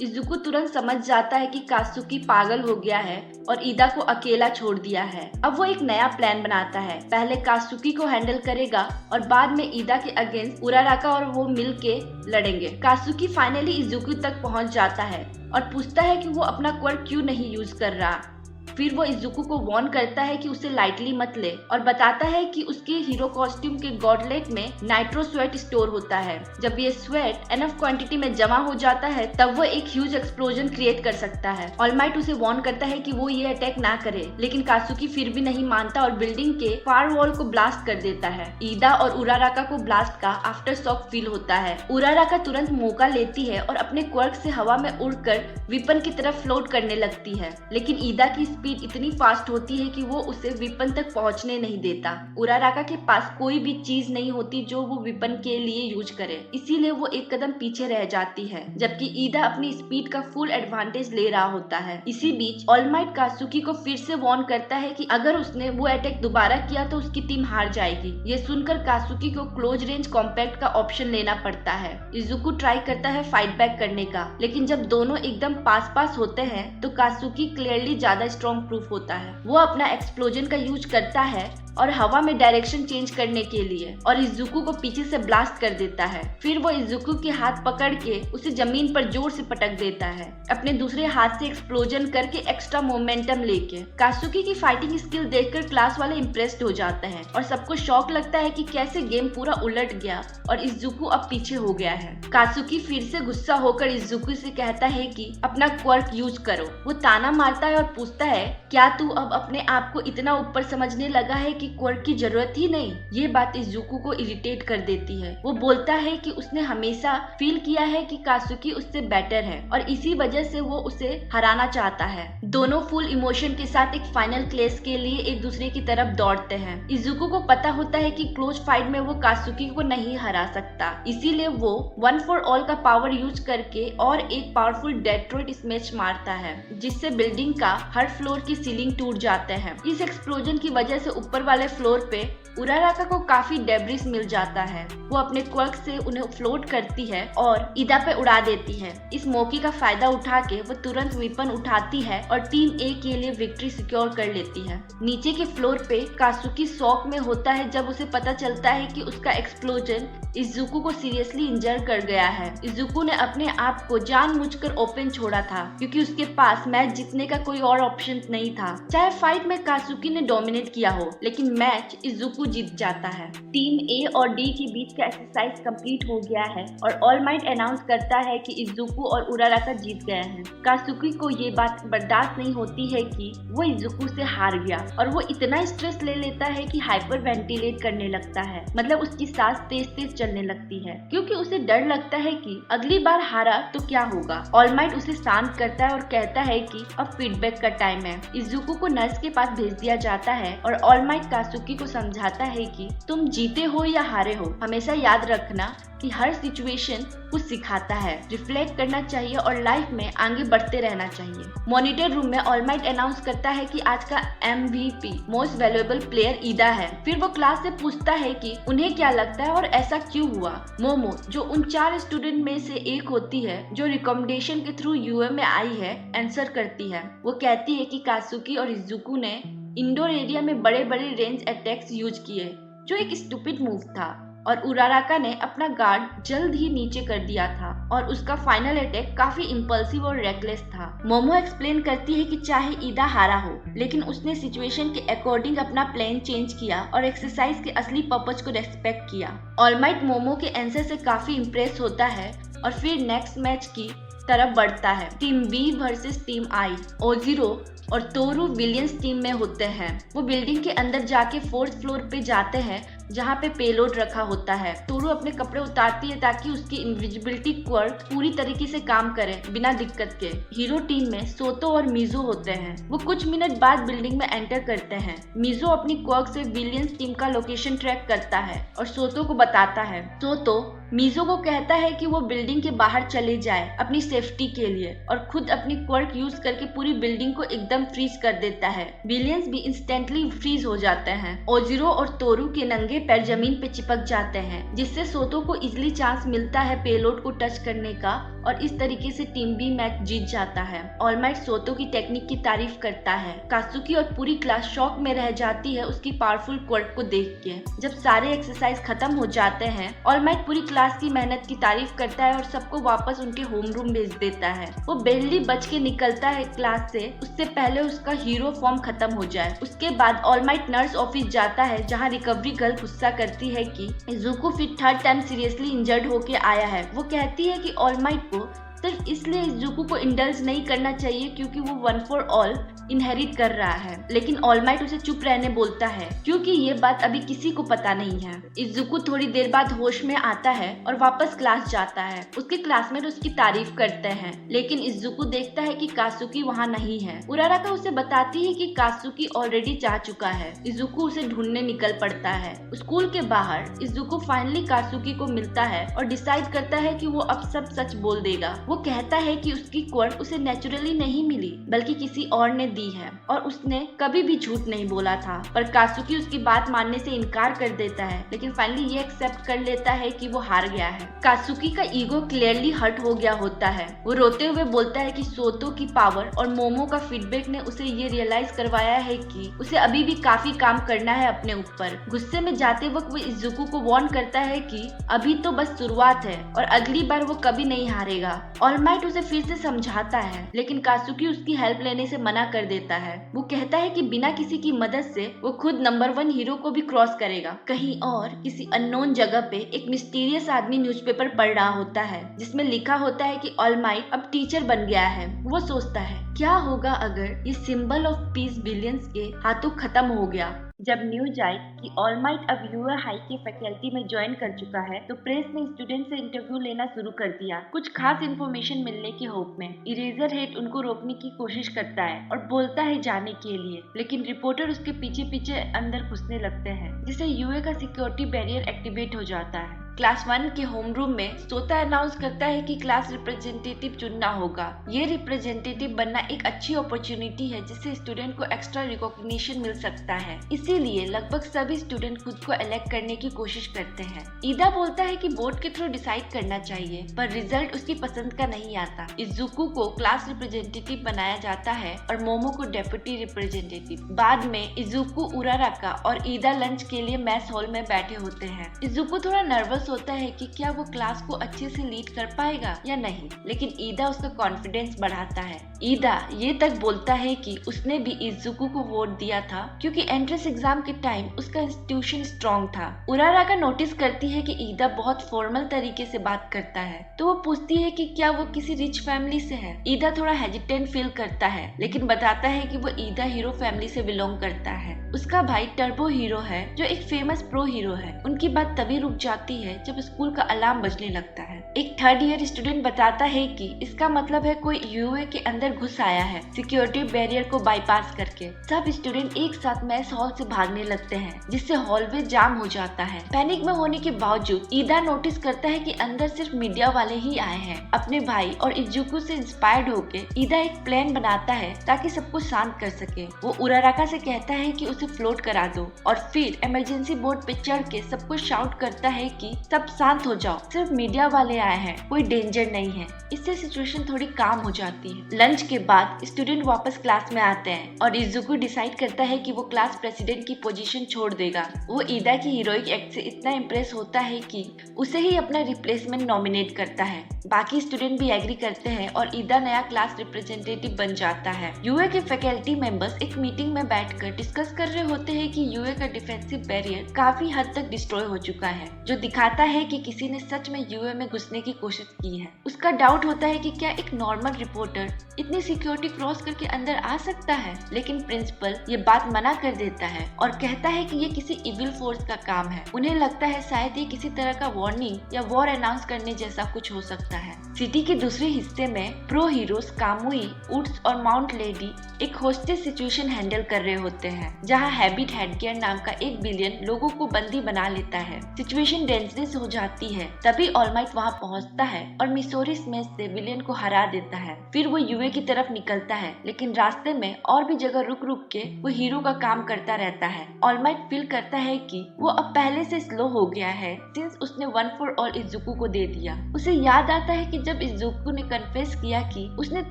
इजुकी तुरंत समझ जाता है कि कासुकी पागल हो गया है और ईदा को अकेला छोड़ दिया है। अब वो एक नया प्लान बनाता है। पहले कासुकी को हैंडल करेगा और बाद में ईदा के अगेंस्ट उराराका और वो मिल के लड़ेंगे। कासुकी फाइनली इजुकी तक पहुंच जाता है और पूछता है कि वो अपना क्वर्क क्यों नहीं यूज कर रहा। फिर वो इजुकी को वार्न करता है कि उसे लाइटली मत ले और बताता है कि उसके हीरो कॉस्ट्यूम के गॉडलेट में नाइट्रो स्वेट स्टोर होता है। जब ये स्वेट एनफ क्वांटिटी में जमा हो जाता है तब वो एक ह्यूज एक्सप्लोजन क्रिएट कर सकता है। ऑल माइट उसे वार्न करता है कि वो ये अटैक ना करे, लेकिन कासुकी फिर भी नहीं मानता और बिल्डिंग के फायर वॉल को ब्लास्ट कर देता है। ईदा और उराराका को ब्लास्ट का आफ्टर शॉक फील होता है। उराराका तुरंत मौका लेती है और अपने क्वर्क से हवा में उड़कर विपन की तरफ फ्लोट करने लगती है, लेकिन ईदा की स्पीड इतनी फास्ट होती है कि वो उसे विपन तक पहुंचने नहीं देता। उराराका के पास कोई भी चीज नहीं होती जो वो विपन के लिए यूज करे, इसीलिए वो एक कदम पीछे रह जाती है, जबकि ईदा अपनी स्पीड का फुल एडवांटेज ले रहा होता है। इसी बीच ऑल माइट कासुकी को फिर से वार्न करता है कि अगर उसने वो अटैक दोबारा किया तो उसकी टीम हार जाएगी। ये सुनकर कासुकी को क्लोज रेंज कॉम्पैक्ट का ऑप्शन लेना पड़ता है। इजुकी ट्राई करता है फाइट बैक करने का, लेकिन जब दोनों एकदम पास पास होते हैं तो कासुकी क्लियरली ज्यादा स्ट्रॉन्ग प्रूफ होता है। वो अपना एक्सप्लोजन का यूज करता है और हवा में डायरेक्शन चेंज करने के लिए और इजुकी को पीछे से ब्लास्ट कर देता है। फिर वो इजुकी के हाथ पकड़ के उसे जमीन पर जोर से पटक देता है, अपने दूसरे हाथ से एक्सप्लोजन करके एक्स्ट्रा मोमेंटम लेके। कासुकी की फाइटिंग स्किल देखकर क्लास वाले इम्प्रेस्ड हो जाते हैं और सबको शॉक लगता है कि कैसे गेम पूरा उलट गया और इजुकी अब पीछे हो गया है। कासुकी फिर से गुस्सा होकर इजुकी से कहता है कि अपना क्वर्क यूज करो। वो ताना मारता है और पूछता है, क्या तू अब अपने आप को इतना ऊपर समझने लगा है कि क्वर्क की जरूरत ही नहीं? ये बात इजुकी को इरिटेट कर देती है। वो बोलता है कि उसने हमेशा फील किया है कि कासुकी उससे बेटर है और इसी वजह से वो उसे हराना चाहता है। दोनों फुल इमोशन के साथ एक फाइनल क्लैश के लिए एक दूसरे की तरफ दौड़ते हैं। इजुकी को पता होता है कि क्लोज फाइट में वो कासुकी को नहीं हरा सकता, इसीलिए वो वन फॉर ऑल का पावर यूज करके और एक पावरफुल डेट्रॉइट स्मैश मारता है, जिससे बिल्डिंग का हर फ्लोर की सीलिंग टूट जाते हैं। इस एक्सप्लोजन की वजह से ऊपर वाले फ्लोर पे उराराका को काफी डेब्रिस मिल जाता है। वो अपने क्वर्क से उन्हें फ्लोट करती है और ईदा पे उड़ा देती है। इस मौके का फायदा उठा के वो तुरंत विपन उठाती है और टीम ए के लिए विक्ट्री सिक्योर कर लेती है। नीचे के फ्लोर पे कासुकी शॉक में होता है जब उसे पता चलता है कि उसका एक्सप्लोजन इजुकी को सीरियसली इंजर कर गया है। इजुकी ने अपने आप को जानबूझकर ओपन छोड़ा था क्योंकि उसके पास मैच जीतने का कोई और ऑप्शन नहीं था। चाहे फाइट में कासुकी ने डोमिनेट किया हो, लेकिन मैच इजुकी जीत जाता है। टीम ए और डी के बीच का एक्सरसाइज कंप्लीट हो गया है और ऑल माइट अनाउंस करता है कि इजुकी और उराराका जीत गए हैं। कासुकी को ये बात बर्दाश्त नहीं होती है कि वो इजुकी से हार गया और वो इतना स्ट्रेस ले लेता है कि हाइपर वेंटिलेट करने लगता है, मतलब उसकी सांस तेज तेज चलने लगती है क्योंकि उसे डर लगता है कि अगली बार हारा तो क्या होगा। ऑल माइट उसे शांत करता है और कहता है कि अब फीडबैक का टाइम है। इजुकी को नर्स के पास भेज दिया जाता है और ऑल माइट कासुकी को समझाता है कि तुम जीते हो या हारे हो, हमेशा याद रखना कि हर सिचुएशन कुछ सिखाता है, रिफ्लेक्ट करना चाहिए और लाइफ में आगे बढ़ते रहना चाहिए। मॉनिटर रूम में ऑल माइट अनाउंस करता है कि आज का MVP मोस्ट वैल्यूएबल प्लेयर ईदा है। फिर वो क्लास से पूछता है कि उन्हें क्या लगता है और ऐसा क्यों हुआ। मोमो, जो उन 4 स्टूडेंट में से एक होती है जो रिकमेंडेशन के थ्रू UA में आई है, आंसर करती है। वो कहती है कि कासुकी और इजुकू ने इंडोर एरिया में बड़े बड़े रेंज अटैक्स यूज किए, जो एक स्टूपिड मूव था, और उराराका ने अपना गार्ड जल्द ही नीचे कर दिया था और उसका फाइनल अटैक काफी इम्पल्सिव और रेकलेस था। मोमो एक्सप्लेन करती है कि चाहे ईदा हारा हो, लेकिन उसने सिचुएशन के अकॉर्डिंग अपना प्लान चेंज किया और एक्सरसाइज के असली पर्पज को रेस्पेक्ट किया। ऑल माइट मोमो के आंसर से काफी इम्प्रेस होता है और फिर नेक्स्ट मैच की तरफ बढ़ता है। टीम बी वर्सेस टीम आई। ओजिरो और तोरू विलियंस टीम में होते हैं। वो बिल्डिंग के अंदर जाके 4th फ्लोर पे जाते हैं जहाँ पे पेलोड रखा होता है। तोरू अपने कपड़े उतारती है ताकि उसकी इनविजिबिलिटी क्वर्क पूरी तरीके से काम करे बिना दिक्कत के। हीरो टीम में सोतो और मिजो होते हैं। वो कुछ मिनट बाद बिल्डिंग में एंटर करते हैं। मिजो अपनी क्वर्क से विलियंस टीम का लोकेशन ट्रैक करता है और सोतो को बताता है। सोतो मिजो को कहता है कि वो बिल्डिंग के बाहर चले जाए अपनी सेफ्टी के लिए और खुद अपनी क्वर्क यूज करके पूरी बिल्डिंग को एकदम फ्रीज कर देता है। विलियंस भी इंस्टेंटली फ्रीज हो जाते हैं। ओजिरो और तोरू के नंगे पैर जमीन पे चिपक जाते हैं, जिससे सोतो को इजिली चांस मिलता है पेलोड को टच करने का और इस तरीके से टीम बी मैच जीत जाता है। ऑल माइट सोतो की टेक्निक की तारीफ करता है। कासुकी और पूरी क्लास शॉक में रह जाती है उसकी पावरफुल क्वर्क को देख के। जब सारे एक्सरसाइज खत्म हो जाते हैं, ऑल माइट पूरी क्लास की मेहनत की तारीफ करता है और सबको वापस उनके होम रूम भेज देता है। वो बेरली बच के निकलता है क्लास से, उससे पहले उसका हीरो फॉर्म खत्म हो जाए। उसके बाद ऑल माइट नर्स ऑफिस जाता है जहाँ रिकवरी गर्ल गुस्सा करती है कि इजुको फिर 3rd टाइम सीरियसली इंजर्ड होके आया है। वो कहती है कि ऑल माइट को सिर्फ इसलिए इजुको को इंडल्ज नहीं करना चाहिए क्योंकि वो 1 फॉर ऑल इनहेरिट कर रहा है, लेकिन ऑल माइट उसे चुप रहने बोलता है क्योंकि ये बात अभी किसी को पता नहीं है। इजुको थोड़ी देर बाद होश में आता है और वापस क्लास जाता है। उसके क्लासमेट उसकी तारीफ करते हैं, लेकिन इजुको देखता है कि कासुकी वहाँ नहीं है। उराराका उसे बताती है कि कासुकी ऑलरेडी जा चुका है। इजुको उसे ढूंढने निकल पड़ता है। स्कूल के बाहर इजुको फाइनली कासुकी को मिलता है और डिसाइड करता है कि वो अब सब सच बोल देगा। वो कहता है कि उसकी क्वर्क उसे नेचुरली नहीं मिली बल्कि किसी और ने दी है और उसने कभी भी झूठ नहीं बोला था। पर कासुकी उसकी बात मानने से इनकार कर देता है, लेकिन फाइनली ये एक्सेप्ट कर लेता है कि वो हार गया है। कासुकी का ईगो क्लियरली हर्ट हो गया होता है। वो रोते हुए बोलता है कि सोतो की पावर और मोमो का फीडबैक ने उसे ये रियलाइज करवाया है कि उसे अभी भी काफी काम करना है अपने ऊपर। गुस्से में जाते वक्त वो इजुको को वार्न करता है कि अभी तो बस शुरुआत है और अगली बार वो कभी नहीं हारेगा। ऑल माइट उसे फिर से समझाता है, लेकिन कासुकी उसकी हेल्प लेने से मना कर देता है। वो कहता है कि बिना किसी की मदद से वो खुद नंबर 1 हीरो को भी क्रॉस करेगा। कहीं और किसी अननोन जगह पे एक मिस्टीरियस आदमी न्यूज़पेपर पढ़ रहा होता है जिसमें लिखा होता है कि ऑल माइट अब टीचर बन गया है। वो सोचता है क्या होगा अगर ये सिंबल ऑफ पीस विलियंस के हाथों खत्म हो गया। जब न्यूज आई कि ऑल माइट अब UA हाई के फैकल्टी में ज्वाइन कर चुका है, तो प्रेस ने स्टूडेंट से इंटरव्यू लेना शुरू कर दिया, कुछ खास इन्फॉर्मेशन मिलने के होप में। इरेजर हेड उनको रोकने की कोशिश करता है और बोलता है जाने के लिए, लेकिन रिपोर्टर उसके पीछे पीछे अंदर घुसने लगते हैं, जिससे UA का सिक्योरिटी बैरियर एक्टिवेट हो जाता है। क्लास 1 के होम रूम में सोता अनाउंस करता है कि क्लास रिप्रेजेंटेटिव चुनना होगा। ये रिप्रेजेंटेटिव बनना एक अच्छी अपॉर्चुनिटी है जिससे स्टूडेंट को एक्स्ट्रा रिकॉग्निशन मिल सकता है, इसीलिए लगभग सभी स्टूडेंट खुद को इलेक्ट करने की कोशिश करते हैं। ईदा बोलता है कि वोट के थ्रू डिसाइड करना चाहिए, पर रिजल्ट उसकी पसंद का नहीं आता। इजुको को क्लास रिप्रेजेंटेटिव बनाया जाता है और मोमो को डेप्यूटी रिप्रेजेंटेटिव। बाद में इजुको, उराराका और ईदा लंच के लिए मैस हॉल में बैठे होते हैं। इजुको थोड़ा नर्वस होता है कि क्या वो क्लास को अच्छे से लीड कर पाएगा या नहीं, लेकिन ईदा उसका कॉन्फिडेंस बढ़ाता है। ईदा ये तक बोलता है कि उसने भी इजुको को वोट दिया था क्योंकि एंट्रेंस एग्जाम के टाइम उसका इंस्टीट्यूशन स्ट्रॉन्ग था। उराराका नोटिस करती है कि ईदा बहुत फॉर्मल तरीके से बात करता है, तो वो पूछती है कि क्या वो किसी रिच फैमिली से है। ईदा थोड़ा हेजिटेंट फील करता है, लेकिन बताता है कि वो ईदा हीरो फैमिली से बिलोंग करता है। उसका भाई टर्बो हीरो है जो एक फेमस प्रो हीरो है। उनकी बात तभी रुक जाती है है जब स्कूल का अलार्म बजने लगता है। एक थर्ड ईयर स्टूडेंट बताता है कि इसका मतलब है कोई यूए के अंदर घुस आया है सिक्योरिटी बैरियर को बाईपास करके। सब स्टूडेंट एक साथ मैस हॉल से भागने लगते हैं जिससे हॉलवे जाम हो जाता है। पैनिक में होने के बावजूद ईदा नोटिस करता है कि अंदर सिर्फ मीडिया वाले ही आए हैं। अपने भाई और इजुको से इंस्पायर्ड होके ईदा एक प्लान बनाता है ताकि सबको शांत कर सके। वो उराराका से कहता है कि उसे फ्लोट करा दो और फिर इमरजेंसी बोर्ड पे चढ़ के सबको शाउट करता है कि सब शांत हो जाओ, सिर्फ मीडिया वाले आए हैं, कोई डेंजर नहीं है। इससे सिचुएशन थोड़ी काम हो जाती है। लंच के बाद स्टूडेंट वापस क्लास में आते हैं और इजुको डिसाइड करता है कि वो क्लास प्रेसिडेंट की पोजीशन छोड़ देगा। वो ईदा की हीरोइक एक्ट से इतना इम्प्रेस होता है कि उसे ही अपना रिप्लेसमेंट नॉमिनेट करता है। बाकी स्टूडेंट भी एग्री करते हैं और ईदा नया क्लास रिप्रेजेंटेटिव बन जाता है। यूए के फैकल्टी मेंबर्स एक मीटिंग में बैठकर डिस्कस कर रहे होते हैं कि यूए का डिफेंसिव बैरियर काफी हद तक डिस्ट्रॉय हो चुका है, जो दिखाता है कि किसी ने सच में यूए में घुसने की कोशिश की है। उसका डाउट होता है कि क्या एक नॉर्मल रिपोर्टर इतनी सिक्योरिटी क्रॉस करके अंदर आ सकता है, लेकिन प्रिंसिपल ये बात मना कर देता है और कहता है कि ये किसी इविल फोर्स का काम है। उन्हें लगता है शायद ये किसी तरह का वार्निंग या वॉर अनाउंस करने जैसा कुछ हो सकता है। सिटी के दूसरे हिस्से में प्रो हीरोज कामुई, उड्स और माउंट लेडी एक होस्टेज सिचुएशन हैंडल कर रहे होते हैं जहां हैबिट हेडगियर नाम का 1 बिलियन लोगों को बंदी बना लेता है। सिचुएशन डेंजरस हो जाती है, तभी ऑलमाइट वहां पहुंचता है और मिसोरी स्मैश से विलियन को हरा देता है। फिर वो यूए की तरफ निकलता है, लेकिन रास्ते में और भी जगह रुक रुक के वो हीरो का काम करता रहता है। ऑलमाइट फील करता है कि वो अब पहले से स्लो हो गया है सिंस उसने वन फॉर ऑल इजुको को दे दिया। उसे याद आता है कि जब इजुको ने कन्फेस किया कि उसने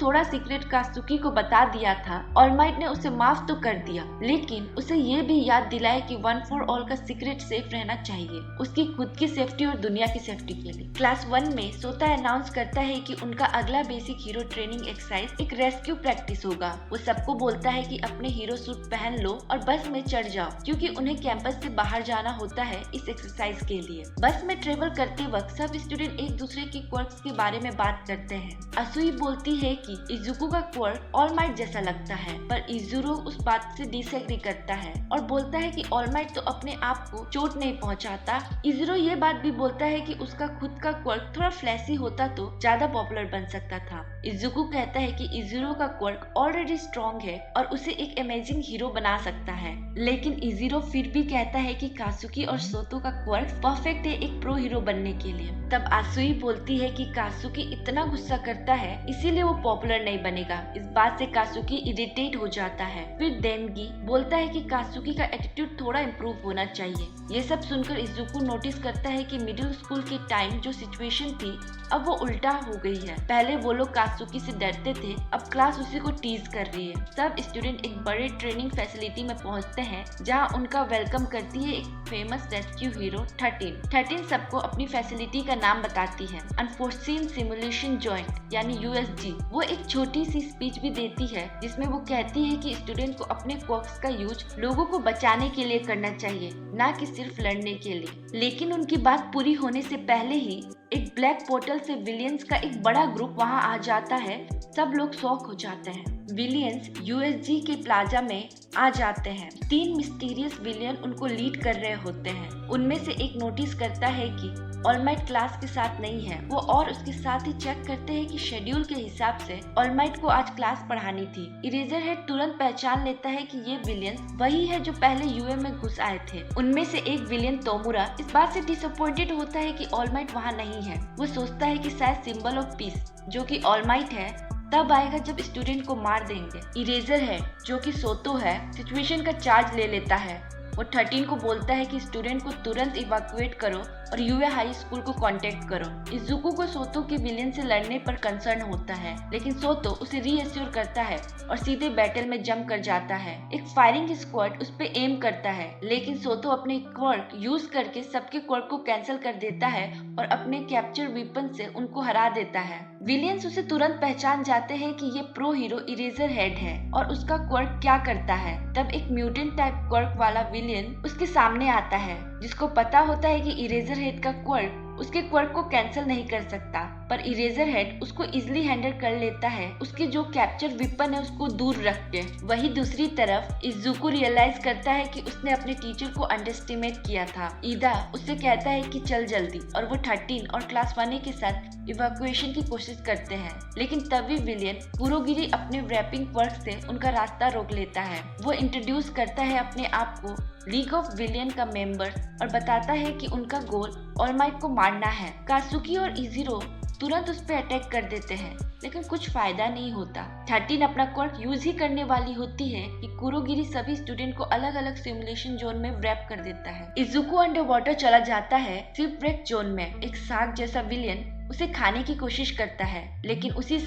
थोड़ा सीक्रेट कात्सुकी को बता दिया था, ऑलमाइट ने उसे माफ तो कर दिया, लेकिन उसे ये भी याद दिलाया कि वन फॉर ऑल का सीक्रेट सेफ रहना चाहिए, उसकी खुद की सेफ्टी और दुनिया की सेफ्टी के लिए। क्लास 1 में सोता अनाउंस करता है कि उनका अगला बेसिक हीरो ट्रेनिंग एक्सरसाइज एक रेस्क्यू प्रैक्टिस होगा। वो सबको बोलता है कि अपने हीरो सूट पहन लो और बस में चढ़ जाओ, क्योंकि उन्हें कैंपस से बाहर जाना होता है इस एक्सरसाइज के लिए। बस में ट्रेवल करते वक्त सब स्टूडेंट एक दूसरे के क्वर्क्स के बारे में बात करते हैं। असुई बोलती है कि इजुको का क्वर्क ऑलमाइट जैसा लगता है, पर इजुरो उस बात से डिसएग्री करता है और बोलता है कि ऑलमाइट तो अपने आप को चोट नहीं पहुंचाता। इजुरो ये बात भी बोलता है कि उसका खुद का क्वर्क थोड़ा फ्लैशी होता तो ज्यादा पॉपुलर बन सकता था। इजुको कहता है कि इजुरो का क्वर्क ऑलरेडी स्ट्रॉन्ग है और उसे एक अमेजिंग हीरो बना सकता है, लेकिन इजुरो फिर भी कहता है कि कात्सुकी और सोतो का क्वर्क परफेक्ट है एक प्रो हीरो बनने के लिए। तब आसुई बोलती है कि कात्सुकी इतना गुस्सा करता है इसीलिए वो पॉपुलर नहीं बनेगा। इस बात से कात्सुकी इरिटेट हो जाता है। फिर देनगी बोलता है कि कात्सुकी का एटीट्यूड थोड़ा इम्प्रूव होना चाहिए। ये सब सुनकर इजुको नोटिस करता है कि मिडिल स्कूल के टाइम जो सिचुएशन थी अब वो उल्टा हो गई है। पहले वो लोग कात्सुकी से डरते थे, अब क्लास उसी को टीज कर रही है। सब स्टूडेंट एक बड़े ट्रेनिंग फैसिलिटी में पहुंचते हैं जहां उनका वेलकम करती है एक फेमस रेस्क्यू हीरो 13 सबको अपनी फैसिलिटी का नाम बताती है, अनफोर्सीन सिमुलेशन जॉइंट यानी यूएसजी। वो एक छोटी सी स्पीच भी देती है जिसमें वो कहती है कि स्टूडेंट को अपने क्वर्क्स का यूज लोगों को बचाने के लिए करना चाहिए, ना कि सिर्फ लड़ने के लिए। लेकिन उनकी बात पूरी होने से पहले ही एक ब्लैक पोर्टल से विलियंस का एक बड़ा ग्रुप वहां आ जाता है। सब लोग शॉक हो जाते हैं। विलियंस यूएसजी के प्लाजा में आ जाते हैं। 3 मिस्टीरियस विलियन उनको लीड कर रहे होते हैं। उनमें से एक नोटिस करता है कि ऑलमाइट क्लास के साथ नहीं है। वो और उसके साथ ही चेक करते हैं कि शेड्यूल के हिसाब से ऑलमाइट को आज क्लास पढ़ानी थी। इरेजर हेड तुरंत पहचान लेता है कि ये विलियंस वही है जो पहले यूए में घुस आए थे। उनमें से एक विलियन तोमुरा इस बात से डिसअपॉइंटेड होता है कि ऑलमाइट वहाँ नहीं है। वो सोचता है कि शायद सिंबल ऑफ पीस जो कि ऑलमाइट है तब आएगा जब स्टूडेंट को मार देंगे। इरेजर है जो कि सोतो है सिचुएशन का चार्ज ले लेता है। वो 13 को बोलता है कि स्टूडेंट को तुरंत इवैक्यूएट करो और यूए हाई स्कूल को कांटेक्ट करो। इजुको को सोतो के विलेन से लड़ने पर कंसर्न होता है, लेकिन सोतो उसे रीएश्योर करता है और सीधे बैटल में जंप कर जाता है। एक फायरिंग स्क्वाड उस पे एम करता है, लेकिन सोतो अपने क्वर्क यूज करके सबके क्वर्क को कैंसिल कर देता है और अपने कैप्चर वेपन से उनको हरा देता है। विलियंस उसे तुरंत पहचान जाते हैं कि ये प्रो हीरो इरेजर हेड है और उसका क्वर्क क्या करता है। तब एक म्यूटेंट टाइप क्वर्क वाला विलियन उसके सामने आता है, जिसको पता होता है कि इरेजर हेड का क्वर्क उसके क्वर्क को कैंसिल नहीं कर सकता, पर इरेजर हेड उसको इजिली हैंडल कर लेता है, उसके जो कैप्चर वेपन है उसको दूर रख के। वही दूसरी तरफ इजुको रियलाइज करता है कि उसने अपने टीचर को अंडरएस्टिमेट किया था। ईदा उससे कहता है कि चल जल्दी, और वो 13 और क्लास 1 के साथ इवैक्यूएशन की कोशिश करते हैं। लेकिन तभी विलियन कुरोगिरी अपने रैपिंग वर्क से उनका रास्ता रोक लेता है। वो इंट्रोड्यूस करता है अपने आप को लीग ऑफ विलियन का मेंबर्स और बताता है कि उनका गोल ऑल माइट को मारना है। कात्सुकी और इजिरो तुरंत उस पर अटैक कर देते हैं, लेकिन कुछ फायदा नहीं होता। 13 अपना क्वर्क यूज ही करने वाली होती है कि कुरोगिरी सभी स्टूडेंट को अलग अलग सिमुलेशन जोन में रैप कर देता है। इजुको अंडर वाटर चला जाता है शिपव्रेक जोन में। एक शार्क जैसा विलियन उसे खाने की कोशिश करता है, लेकिन उसी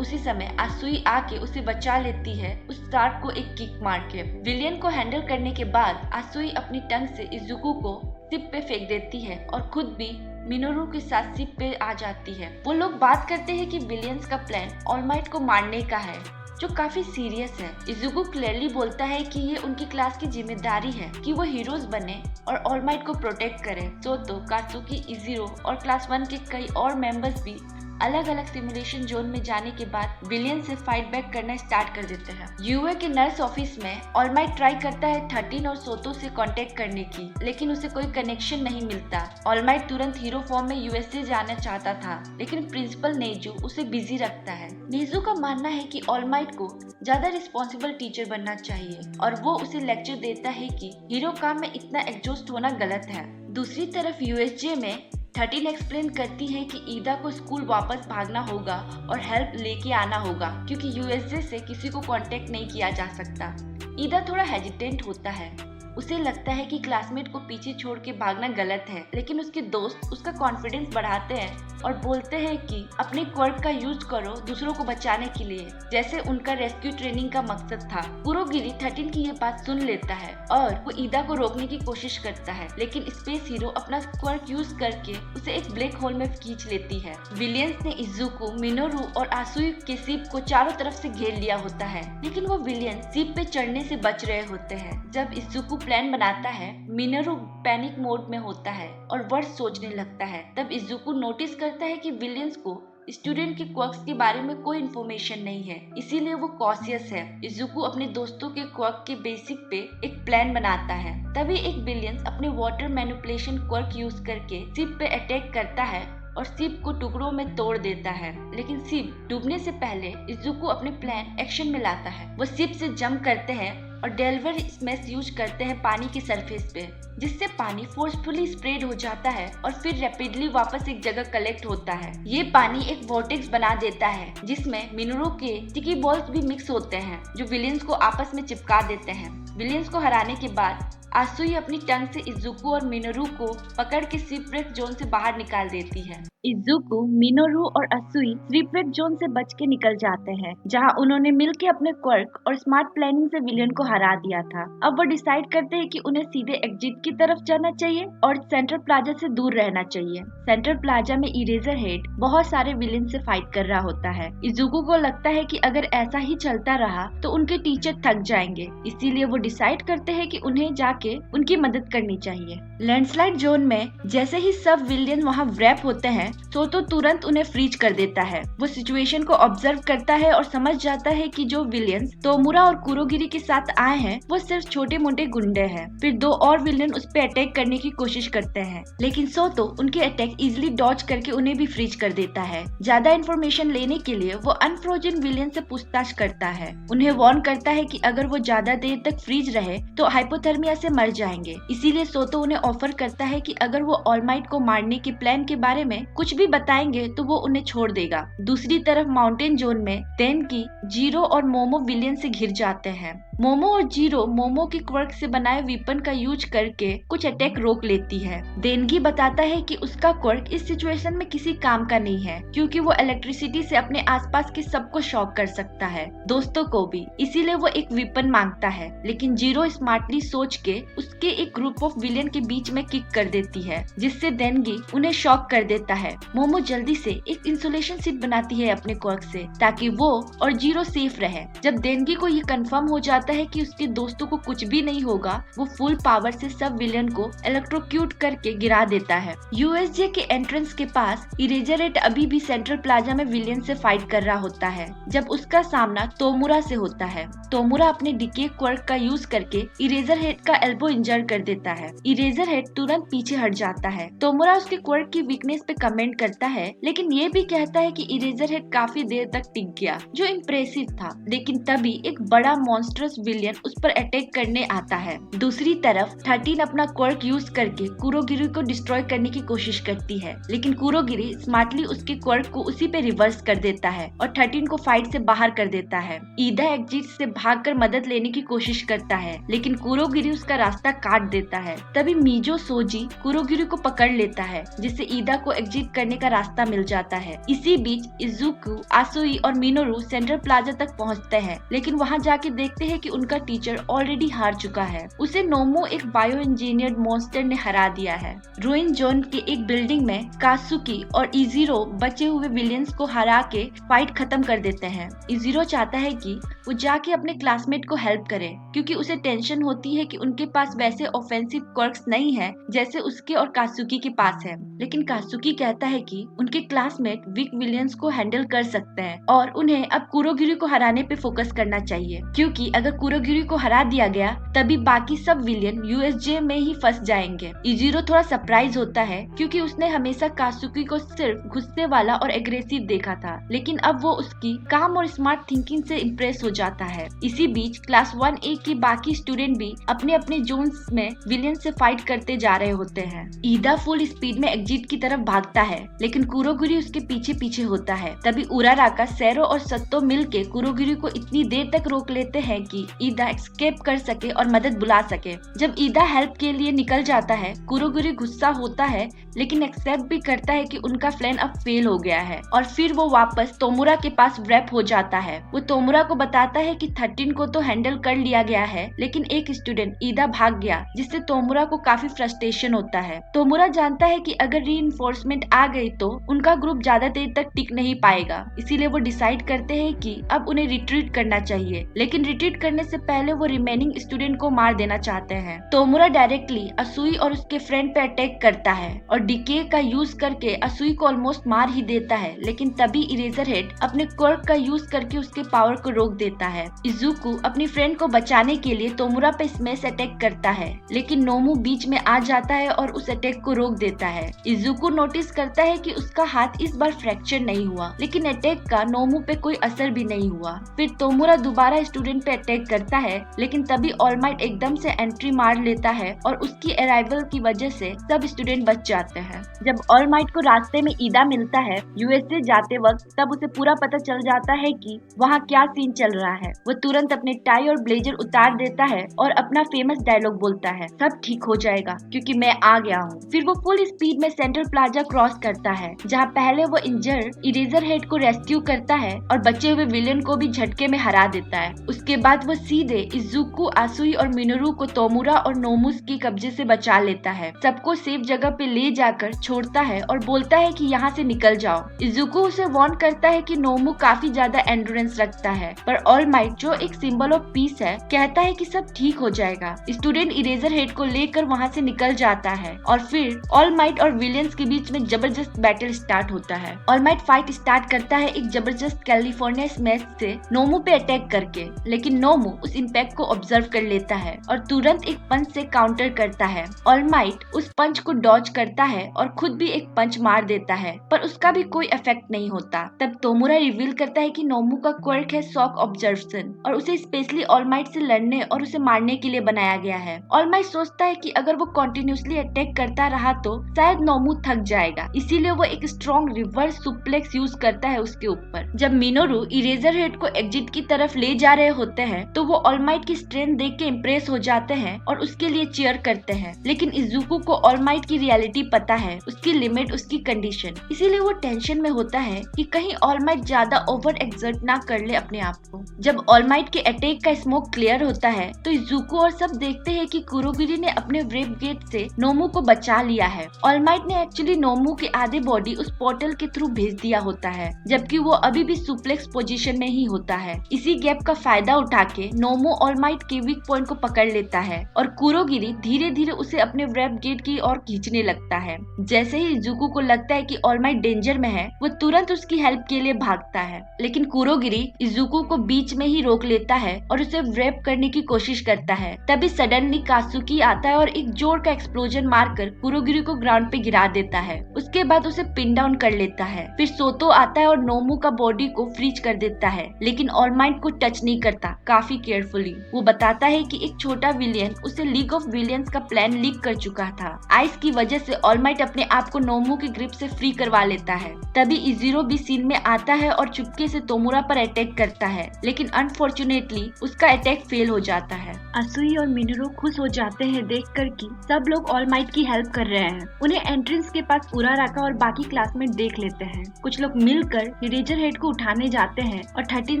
समय आसुई आके उसे बचा लेती है, उस शार्क को एक किक मार के। विलियन को हैंडल करने के बाद आसुई अपनी टंग से इजुको को शिप पे फेंक देती है और खुद भी मिनोरू के साथ शिप पे आ जाती है। वो लोग बात करते हैं कि विलियंस का प्लान ऑल माइट को मारने का है, जो काफी सीरियस है। इजुको क्लियरली बोलता है कि ये उनकी क्लास की जिम्मेदारी है कि वो हीरोज बने और ऑल माइट को प्रोटेक्ट करें। सोतो, कात्सुकी, इजिरो और क्लास 1 के कई और मेंबर्स भी अलग अलग सिमुलेशन जोन में जाने के बाद विलियन से फाइट बैक करना स्टार्ट कर देते हैं। यूए के नर्स ऑफिस में ऑल माइट ट्राई करता है 13 और सोतो से कांटेक्ट करने की, लेकिन उसे कोई कनेक्शन नहीं मिलता। ऑल माइट तुरंत हीरो फॉर्म में यूएसए जाना चाहता था, लेकिन प्रिंसिपल नेजू उसे बिजी रखता है। नेजू का मानना है कि ऑल माइट को ज्यादा रिस्पॉन्सिबल टीचर बनना चाहिए और वो उसे लेक्चर देता है कि हीरो काम में इतना एग्जॉस्ट होना गलत है। दूसरी तरफ यूएसजे में 13 एक्सप्लेन करती है कि ईदा को स्कूल वापस भागना होगा और हेल्प लेके आना होगा, क्योंकि यूएसजे से किसी को कांटेक्ट नहीं किया जा सकता। ईदा थोड़ा हेजिटेंट होता है, उसे लगता है कि क्लासमेट को पीछे छोड़ के भागना गलत है, लेकिन उसके दोस्त उसका कॉन्फिडेंस बढ़ाते हैं और बोलते हैं कि अपने क्वर्क का यूज करो दूसरों को बचाने के लिए, जैसे उनका रेस्क्यू ट्रेनिंग का मकसद था। कुरोगिरी 13 की ये बात सुन लेता है और वो ईदा को रोकने की कोशिश करता है, लेकिन स्पेस हीरो अपना क्वर्क यूज करके उसे एक ब्लैक होल में खींच लेती है। विलियंस ने इजुको, मिनोरू और आसुई के शिप को चारों तरफ से घेर लिया होता है, लेकिन वो विलियन शिप पे चढ़ने से बच रहे होते हैं। जब इजुको प्लान बनाता है, मिनोरू पैनिक मोड में होता है और वर्ड सोचने लगता है। तब इजुको नोटिस करता है कि विलियंस को स्टूडेंट के क्वर्क्स के बारे में कोई इन्फॉर्मेशन नहीं है, इसीलिए वो कॉशियस है। इजुको अपने दोस्तों के क्वर्क के बेसिक पे एक प्लान बनाता है। तभी एक विलियंस अपने वाटर मैनिपुलेशन क्वर्क यूज करके शिप पे अटैक करता है और शिप को टुकड़ों में तोड़ देता है, लेकिन शिप डूबने से पहले इजुको अपने प्लान एक्शन में लाता है। वो शिप से जंप करते हैं और डेल्वर स्मैश यूज करते हैं पानी की सरफेस पे, जिससे पानी फोर्सफुली स्प्रेड हो जाता है और फिर रैपिडली वापस एक जगह कलेक्ट होता है। ये पानी एक वोर्टेक्स बना देता है, जिसमें मिनोरू के स्टिकी बॉल्स भी मिक्स होते हैं, जो विलियंस को आपस में चिपका देते हैं। विलियंस को हराने के बाद आसुई अपनी टंग से इजुको और मिनोरू को पकड़ के शिपव्रेक जोन से बाहर निकाल देती है। इजुको, मिनोरू और आसुई शिपव्रेक जोन से बच के निकल जाते हैं, जहां उन्होंने मिलकर अपने क्वर्क और स्मार्ट प्लानिंग से विलियन को हरा दिया था। अब वो डिसाइड करते हैं कि उन्हें सीधे एग्जिट की तरफ जाना चाहिए और सेंट्रल प्लाजा से दूर रहना चाहिए। सेंट्रल प्लाजा में इरेजर हेड बहुत सारे विलेन से फाइट कर रहा होता है। इजुको को लगता है कि अगर ऐसा ही चलता रहा तो उनके टीचर थक जाएंगे, इसीलिए वो डिसाइड करते हैं कि उन्हें जाके उनकी मदद करनी चाहिए। लैंडस्लाइड जोन में जैसे ही सब विलियन वहाँ रैप होते हैं, सोतो तुरंत उन्हें फ्रीज कर देता है। वो सिचुएशन को ऑब्जर्व करता है और समझ जाता है कि जो विलियंस तोमुरा और कुरोगिरी के साथ आए हैं वो सिर्फ छोटे मोटे गुंडे हैं। फिर दो और विलियन उस पे अटैक करने की कोशिश करते हैं, लेकिन सोतो उनके अटैक इजिली डॉज करके उन्हें भी फ्रीज कर देता है। ज्यादा इन्फॉर्मेशन लेने के लिए वो अनफ्रोजन विलियन से पूछताछ करता है, उन्हें वार्न करता है कि अगर वो ज्यादा देर तक फ्रीज रहे तो हाइपोथर्मिया से मर जाएंगे। इसीलिए सोतो उन्हें ऑफर करता है कि अगर वो ऑल माइट को मारने के प्लान के बारे में कुछ भी बताएंगे तो वो उन्हें छोड़ देगा। दूसरी तरफ माउंटेन जोन में तेनकी, जीरो और मोमो विलियन से घिर जाते हैं। मोमो और जीरो मोमो के क्वर्क से बनाए वेपन का यूज करके कुछ अटैक रोक लेती है। देनगी बताता है कि उसका क्वर्क इस सिचुएशन में किसी काम का नहीं है, क्योंकि वो इलेक्ट्रिसिटी से अपने आसपास के सबको शॉक कर सकता है, दोस्तों को भी। इसीलिए वो एक वेपन मांगता है, लेकिन जीरो स्मार्टली सोच के उसके एक ग्रुप ऑफ विलेन के बीच में किक कर देती है, जिससे देनगी उन्हें शॉक कर देता है। मोमो जल्दी से एक इंसुलेशन शीट बनाती है अपने क्वर्क से, ताकि वो और जीरो सेफ रहे। जब देनगी को ये कंफर्म हो जाता है कि उसके दोस्तों को कुछ भी नहीं होगा, वो फुल पावर से सब विलेन को इलेक्ट्रोक्यूट करके गिरा देता है। यूएसजे के एंट्रेंस के पास इरेजरहेड अभी भी सेंट्रल प्लाजा में विलियन से फाइट कर रहा होता है जब उसका सामना तोमुरा से होता है। तोमुरा अपने डीके क्वर्क का यूज करके इरेजरहेड का एल्बो इंजर कर देता है। इरेजरहेड तुरंत पीछे हट जाता है। तोमुरा उसके क्वर्क की वीकनेस पे कमेंट करता है, लेकिन ये भी कहता है कि इरेजरहेड काफी देर तक टिक गया, जो इम्प्रेसिव था। लेकिन तभी एक बड़ा मॉन्स्टरस विलियन उस पर अटैक करने आता है। दूसरी तरफ 13 अपना क्वर्क यूज करके कुरोगिरी को डिस्ट्रॉय करने की कोशिश करती है, लेकिन कुरोगिरी स्मार्टली उसके क्वर्क को उसी पे रिवर्स कर देता है और 13 को फाइट से बाहर कर देता है। ईदा एग्जिट से भागकर मदद लेने की कोशिश करता है, लेकिन कुरोगिरी उसका रास्ता काट देता है। तभी मीजो सोजी कुरोगिरी को पकड़ लेता है, जिससे ईदा को एग्जिट करने का रास्ता मिल जाता है। इसी बीच इजुकु, आसुई और मिनोरू सेंट्रल प्लाजा तक पहुंचते हैं, लेकिन वहां जाके देखते हैं कि उनका टीचर ऑलरेडी हार चुका है। उसे नोमो एक बायो इंजीनियर्ड मॉन्स्टर ने हरा दिया है। रुइन जोन के एक बिल्डिंग में कासुकी और इजीरो बचे हुए विलियंस को हरा के फाइट खत्म कर देते हैं। इजीरो चाहता है कि वो जाके अपने क्लासमेट को हेल्प करे, क्योंकि उसे टेंशन होती है कि उनके पास वैसे ऑफेंसिव क्वर्क्स नहीं है जैसे उसके और कासुकी के पास है। लेकिन कासुकी कहता है कि उनके क्लासमेट वीक विलियंस को हैंडल कर सकते हैं और उन्हें अब कुरोगिरी को हराने पे फोकस करना चाहिए, क्योंकि अगर कुरोगिरी को हरा दिया गया तभी बाकी सब विलियन यूएसजे में ही फंस जाएंगे। इजीरो थोड़ा सरप्राइज होता है, क्योंकि उसने हमेशा कासुकी को सिर्फ गुस्से वाला और एग्रेसिव देखा था, लेकिन अब वो उसकी काम और स्मार्ट थिंकिंग से इम्प्रेस हो जाता है। इसी बीच क्लास 1A के बाकी स्टूडेंट भी अपने अपने जोन्स में विलियन से फाइट करते जा रहे होते हैं। ईदा फुल स्पीड में एग्जिट की तरफ भागता है, लेकिन कुरोगिरी उसके पीछे पीछे होता है। तभी उराराका, सैरो और सत्तो मिलके कुरोगिरी को इतनी देर तक रोक लेते हैं कि ईदा एस्केप कर सके और मदद बुला सके। जब ईदा हेल्प के लिए निकल जाता है, कुरोगिरी गुस्सा होता है, लेकिन एक्सेप्ट भी करता है कि उनका प्लान अब फेल हो गया है और फिर वो वापस तोमुरा के पास रैप हो जाता है। वो तोमुरा को बताता है कि 13 को तो हैंडल कर लिया गया है, लेकिन एक स्टूडेंट ईदा भाग गया, जिससे तोमुरा को काफी फ्रस्ट्रेशन होता है। तोमुरा जानता है कि अगर रीइंफोर्समेंट आ गई तो उनका ग्रुप ज्यादा देर तक टिक नहीं पाएगा, इसीलिए वो डिसाइड करते हैं कि अब उन्हें रिट्रीट करना चाहिए। लेकिन रिट्रीट करने से पहले वो रिमेनिंग स्टूडेंट को मार देना चाहते हैं। तोमुरा डायरेक्टली असुई और उसके फ्रेंड पे अटैक करता है और डीके का यूज करके असुई को ऑलमोस्ट मार ही देता है, लेकिन तभी इरेजरहेड अपने क्वर्क का यूज करके उसके पावर को रोक देता है। इजुकु अपनी फ्रेंड को बचाने के लिए तोमुरा पे स्मैश अटैक करता है, लेकिन नोमू बीच में आ जाता है और उस अटैक को रोक देता है। इजुकु नोटिस करता है कि उसका हाथ इस बार फ्रैक्चर नहीं हुआ, लेकिन अटैक का नोमू पे कोई असर भी नहीं हुआ। फिर तोमुरा दोबारा स्टूडेंट पे अटैक करता है, लेकिन तभी ऑल माइट एकदम से एंट्री मार लेता है और उसकी अराइवल की वजह से सब स्टूडेंट बच जाते हैं। जब ऑल माइट को रास्ते में ईदा मिलता है यूएसए जाते वक्त, तब उसे पूरा पता चल जाता है कि वहाँ क्या सीन चल रहा है। वो तुरंत अपने टाई और ब्लेजर उतार देता है और अपना फेमस डायलॉग बोलता है, सब ठीक हो जाएगा क्योंकि मैं आ गया हूँ। फिर वो फुल स्पीड में सेंट्रल प्लाजा क्रॉस करता है, जहाँ पहले वो इंजर्ड इरेजरहेड को रेस्क्यू करता है और बचे हुए विलेन को भी झटके में हरा देता है। उसके बाद वो सीधे इजुकु, आसुई और मिनोरू को तोमुरा और नोमुस के कब्जे से बचा लेता है। सबको सेफ जगह पे ले जाकर छोड़ता है और बोलता है कि यहाँ से निकल जाओ। इजुकु उसे वार्न करता है कि नोमू काफी ज्यादा एंड्योरेंस रखता है, पर ऑल माइट जो एक सिंबल ऑफ पीस है कहता है कि सब ठीक हो जाएगा। स्टूडेंट इरेजरहेड को लेकर वहाँ से निकल जाता है और फिर ऑल माइट और विलियंस के बीच में जबरदस्त बैटल स्टार्ट होता है। ऑल माइट फाइट स्टार्ट करता है एक जबरदस्त कैलिफोर्निया स्मैश से नोमू पे अटैक करके, लेकिन नोमू उस इम्पैक्ट को ऑब्जर्व कर लेता है और तुरंत एक पंच से काउंटर करता है। ऑल माइट उस पंच को डॉज करता है और खुद भी एक पंच मार देता है, पर उसका भी कोई इफेक्ट नहीं होता। तब तोमुरा रिवील करता है कि नोमू का क्वर्क है शॉक ऑब्जर्वेशन और उसे स्पेशली ऑल माइट से लड़ने और उसे मारने के लिए बनाया गया है। ऑल माइट सोचता है कि अगर वो कंटिन्यूअसली अटैक करता रहा तो शायद नोमू थक जाएगा, इसीलिए वो एक स्ट्रॉन्ग रिवर्स सुप्लेक्स यूज करता है उसके ऊपर। जब मिनोरू इरेजरहेड को एग्जिट की तरफ ले जा रहे होते हैं तो वो ऑल माइट की स्ट्रेंथ देख के इम्प्रेस हो जाते हैं और उसके लिए चीयर करते हैं, लेकिन इजुकु को ऑल माइट की रियलिटी पता है, उसकी लिमिट, उसकी कंडीशन, इसीलिए वो टेंशन में होता है कि कहीं ऑल माइट ज्यादा ओवर एक्सर्ट ना कर ले अपने आप को। जब ऑल माइट के अटैक का स्मोक क्लियर होता है तो इजुकु और सब देखते हैं कि कुरोगिरी ने अपने वेब गेट से नोमू को बचा लिया है। ऑल माइट ने एक्चुअली नोमू के आधे बॉडी उस पोर्टल के थ्रू भेज दिया होता है, जबकि वो अभी भी सुप्लेक्स पोजीशन में ही होता है। इसी गैप का फायदा उठा के नोमो ऑलमाइट के वीक पॉइंट को पकड़ लेता है और कुरोगिरी धीरे धीरे उसे अपने रैप गेट की ओर खींचने लगता है। जैसे ही इजुको को लगता है कि ऑलमाइट डेंजर में है, वो तुरंत उसकी हेल्प के लिए भागता है, लेकिन कुरोगिरी इजुको को बीच में ही रोक लेता है और उसे रैप करने की कोशिश करता है। तभी सडनली कात्सुकी आता है और एक जोर का एक्सप्लोजन मारकर कुरोगिरी को ग्राउंड पे गिरा देता है। उसके बाद उसे पिन डाउन कर लेता है। फिर सोतो आता है और नोमो का बॉडी को फ्रीज कर देता है, लेकिन ऑलमाइट को टच नहीं करता, काफी केयरफुली। वो बताता है कि एक छोटा विलियन उसे लीग ऑफ विलियंस का प्लान लीक कर चुका था। आइस की वजह से ऑलमाइट अपने आप को नोमो की ग्रिप से फ्री करवा लेता है। तभी इजीरो भी सीन में आता है और चुपके से तोमुरा पर अटैक करता है, लेकिन अनफॉर्चुनेटली उसका अटैक फेल हो जाता है। असुई और मिनोरू खुश हो जाते हैं देखकर कि सब लोग ऑलमाइट की हेल्प कर रहे हैं। उन्हें एंट्रेंस के पास उराराका और बाकी क्लासमेट देख लेते हैं। कुछ लोग मिलकर इरेजर हेड को उठाने जाते हैं और 13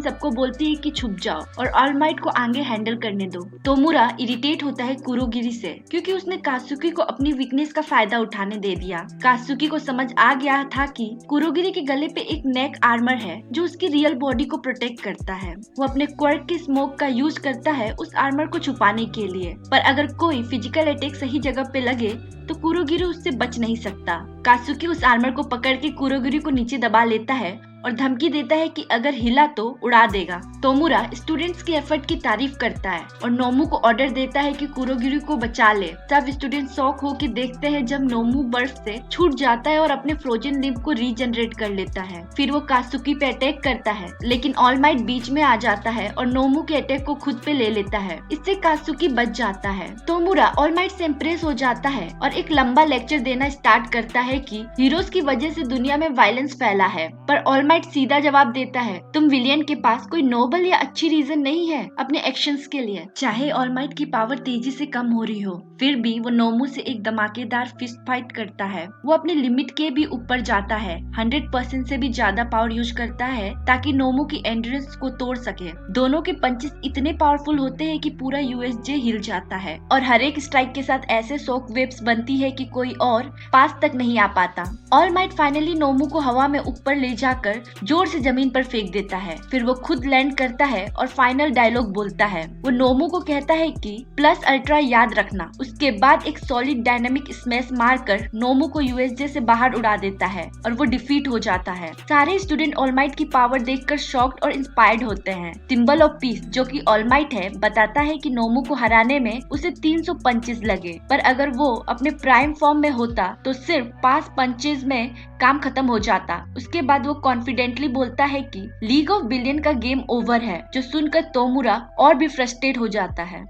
सबको बोलती है कि छुप जाओ और ऑलमाइट को आगे हैंडल करने दो। तोमुरा इरिटेट होता है कुरोगिरी से, क्योंकि उसने कात्सुकी को अपनी वीकनेस का फायदा उठाने दे दिया। कात्सुकी को समझ आ गया था कि कुरोगिरी के गले पे एक नेक आर्मर है जो उसकी रियल बॉडी को प्रोटेक्ट करता है। वो अपने क्वर्क के स्मोक का यूज करता है उस आर्मर को छुपाने के लिए, पर अगर कोई फिजिकल अटैक सही जगह पे लगे तो कुरोगिरी उससे बच नहीं सकता। कात्सुकी उस आर्मर को पकड़ के कुरोगिरी को नीचे दबा लेता है और धमकी देता है कि अगर हिला तो उड़ा देगा। तोमुरा स्टूडेंट्स की एफर्ट की तारीफ करता है और नोमू को ऑर्डर देता है कि कुरोगिरी को बचा ले। सब स्टूडेंट शॉक होकर देखते हैं जब नोमू बर्फ से छूट जाता है और अपने फ्रोजन लिम्ब को रीजनरेट कर लेता है। फिर वो कात्सुकी पे अटैक करता है, लेकिन ऑलमाइट बीच में आ जाता है और नोमू के अटैक को खुद पे ले लेता है। इससे कात्सुकी बच जाता है। तोमुरा ऑलमाइट से इम्प्रेस हो जाता है और एक लंबा लेक्चर देना स्टार्ट करता है कि हीरोज की वजह से दुनिया में वायलेंस फैला है, पर ऑलमाइट सीधा जवाब देता है, तुम विलियन के पास कोई नोबल या अच्छी रीजन नहीं है अपने एक्शंस के लिए। चाहे ऑलमाइट की पावर तेजी से कम हो रही हो, फिर भी वो नोमू से एक धमाकेदार फिस्ट फाइट करता है। वो अपने लिमिट के भी ऊपर जाता है, 100% से भी ज्यादा पावर यूज करता है ताकि नोमू की एंड्योरेंस को तोड़ सके। दोनों के पंचेस इतने पावरफुल होते हैं कि पूरा यूएसजे हिल जाता है और हर एक स्ट्राइक के साथ ऐसे शॉक वेव्स बनती है कि कोई और पास तक नहीं आ पाता। ऑलमाइट फाइनली नोमू को हवा में ऊपर ले जाकर जोर से जमीन पर फेंक देता है। फिर वो खुद लैंड करता है और फाइनल डायलॉग बोलता है। वो नोमू को कहता है कि प्लस अल्ट्रा याद रखना। उसके बाद एक सॉलिड डायनामिक स्मैश मारकर नोमू को यूएसजे से बाहर उड़ा देता है और वो डिफीट हो जाता है। सारे स्टूडेंट ऑलमाइट की पावर देखकर शॉक्ड और इंस्पायर्ड होते हैं। सिंबल ऑफ पीस जो कि ऑलमाइट है बताता है कि नोमू को हराने में उसे 300 पंचेस लगे, पर अगर वो अपने प्राइम फॉर्म में होता तो सिर्फ 5 पंचेस में काम खत्म हो जाता। उसके बाद वो कॉन्फिडेंटली बोलता है कि लीग ऑफ बिलियन का गेम ओवर है, जो सुनकर तोमुरा और भी फ्रस्ट्रेट हो जाता है।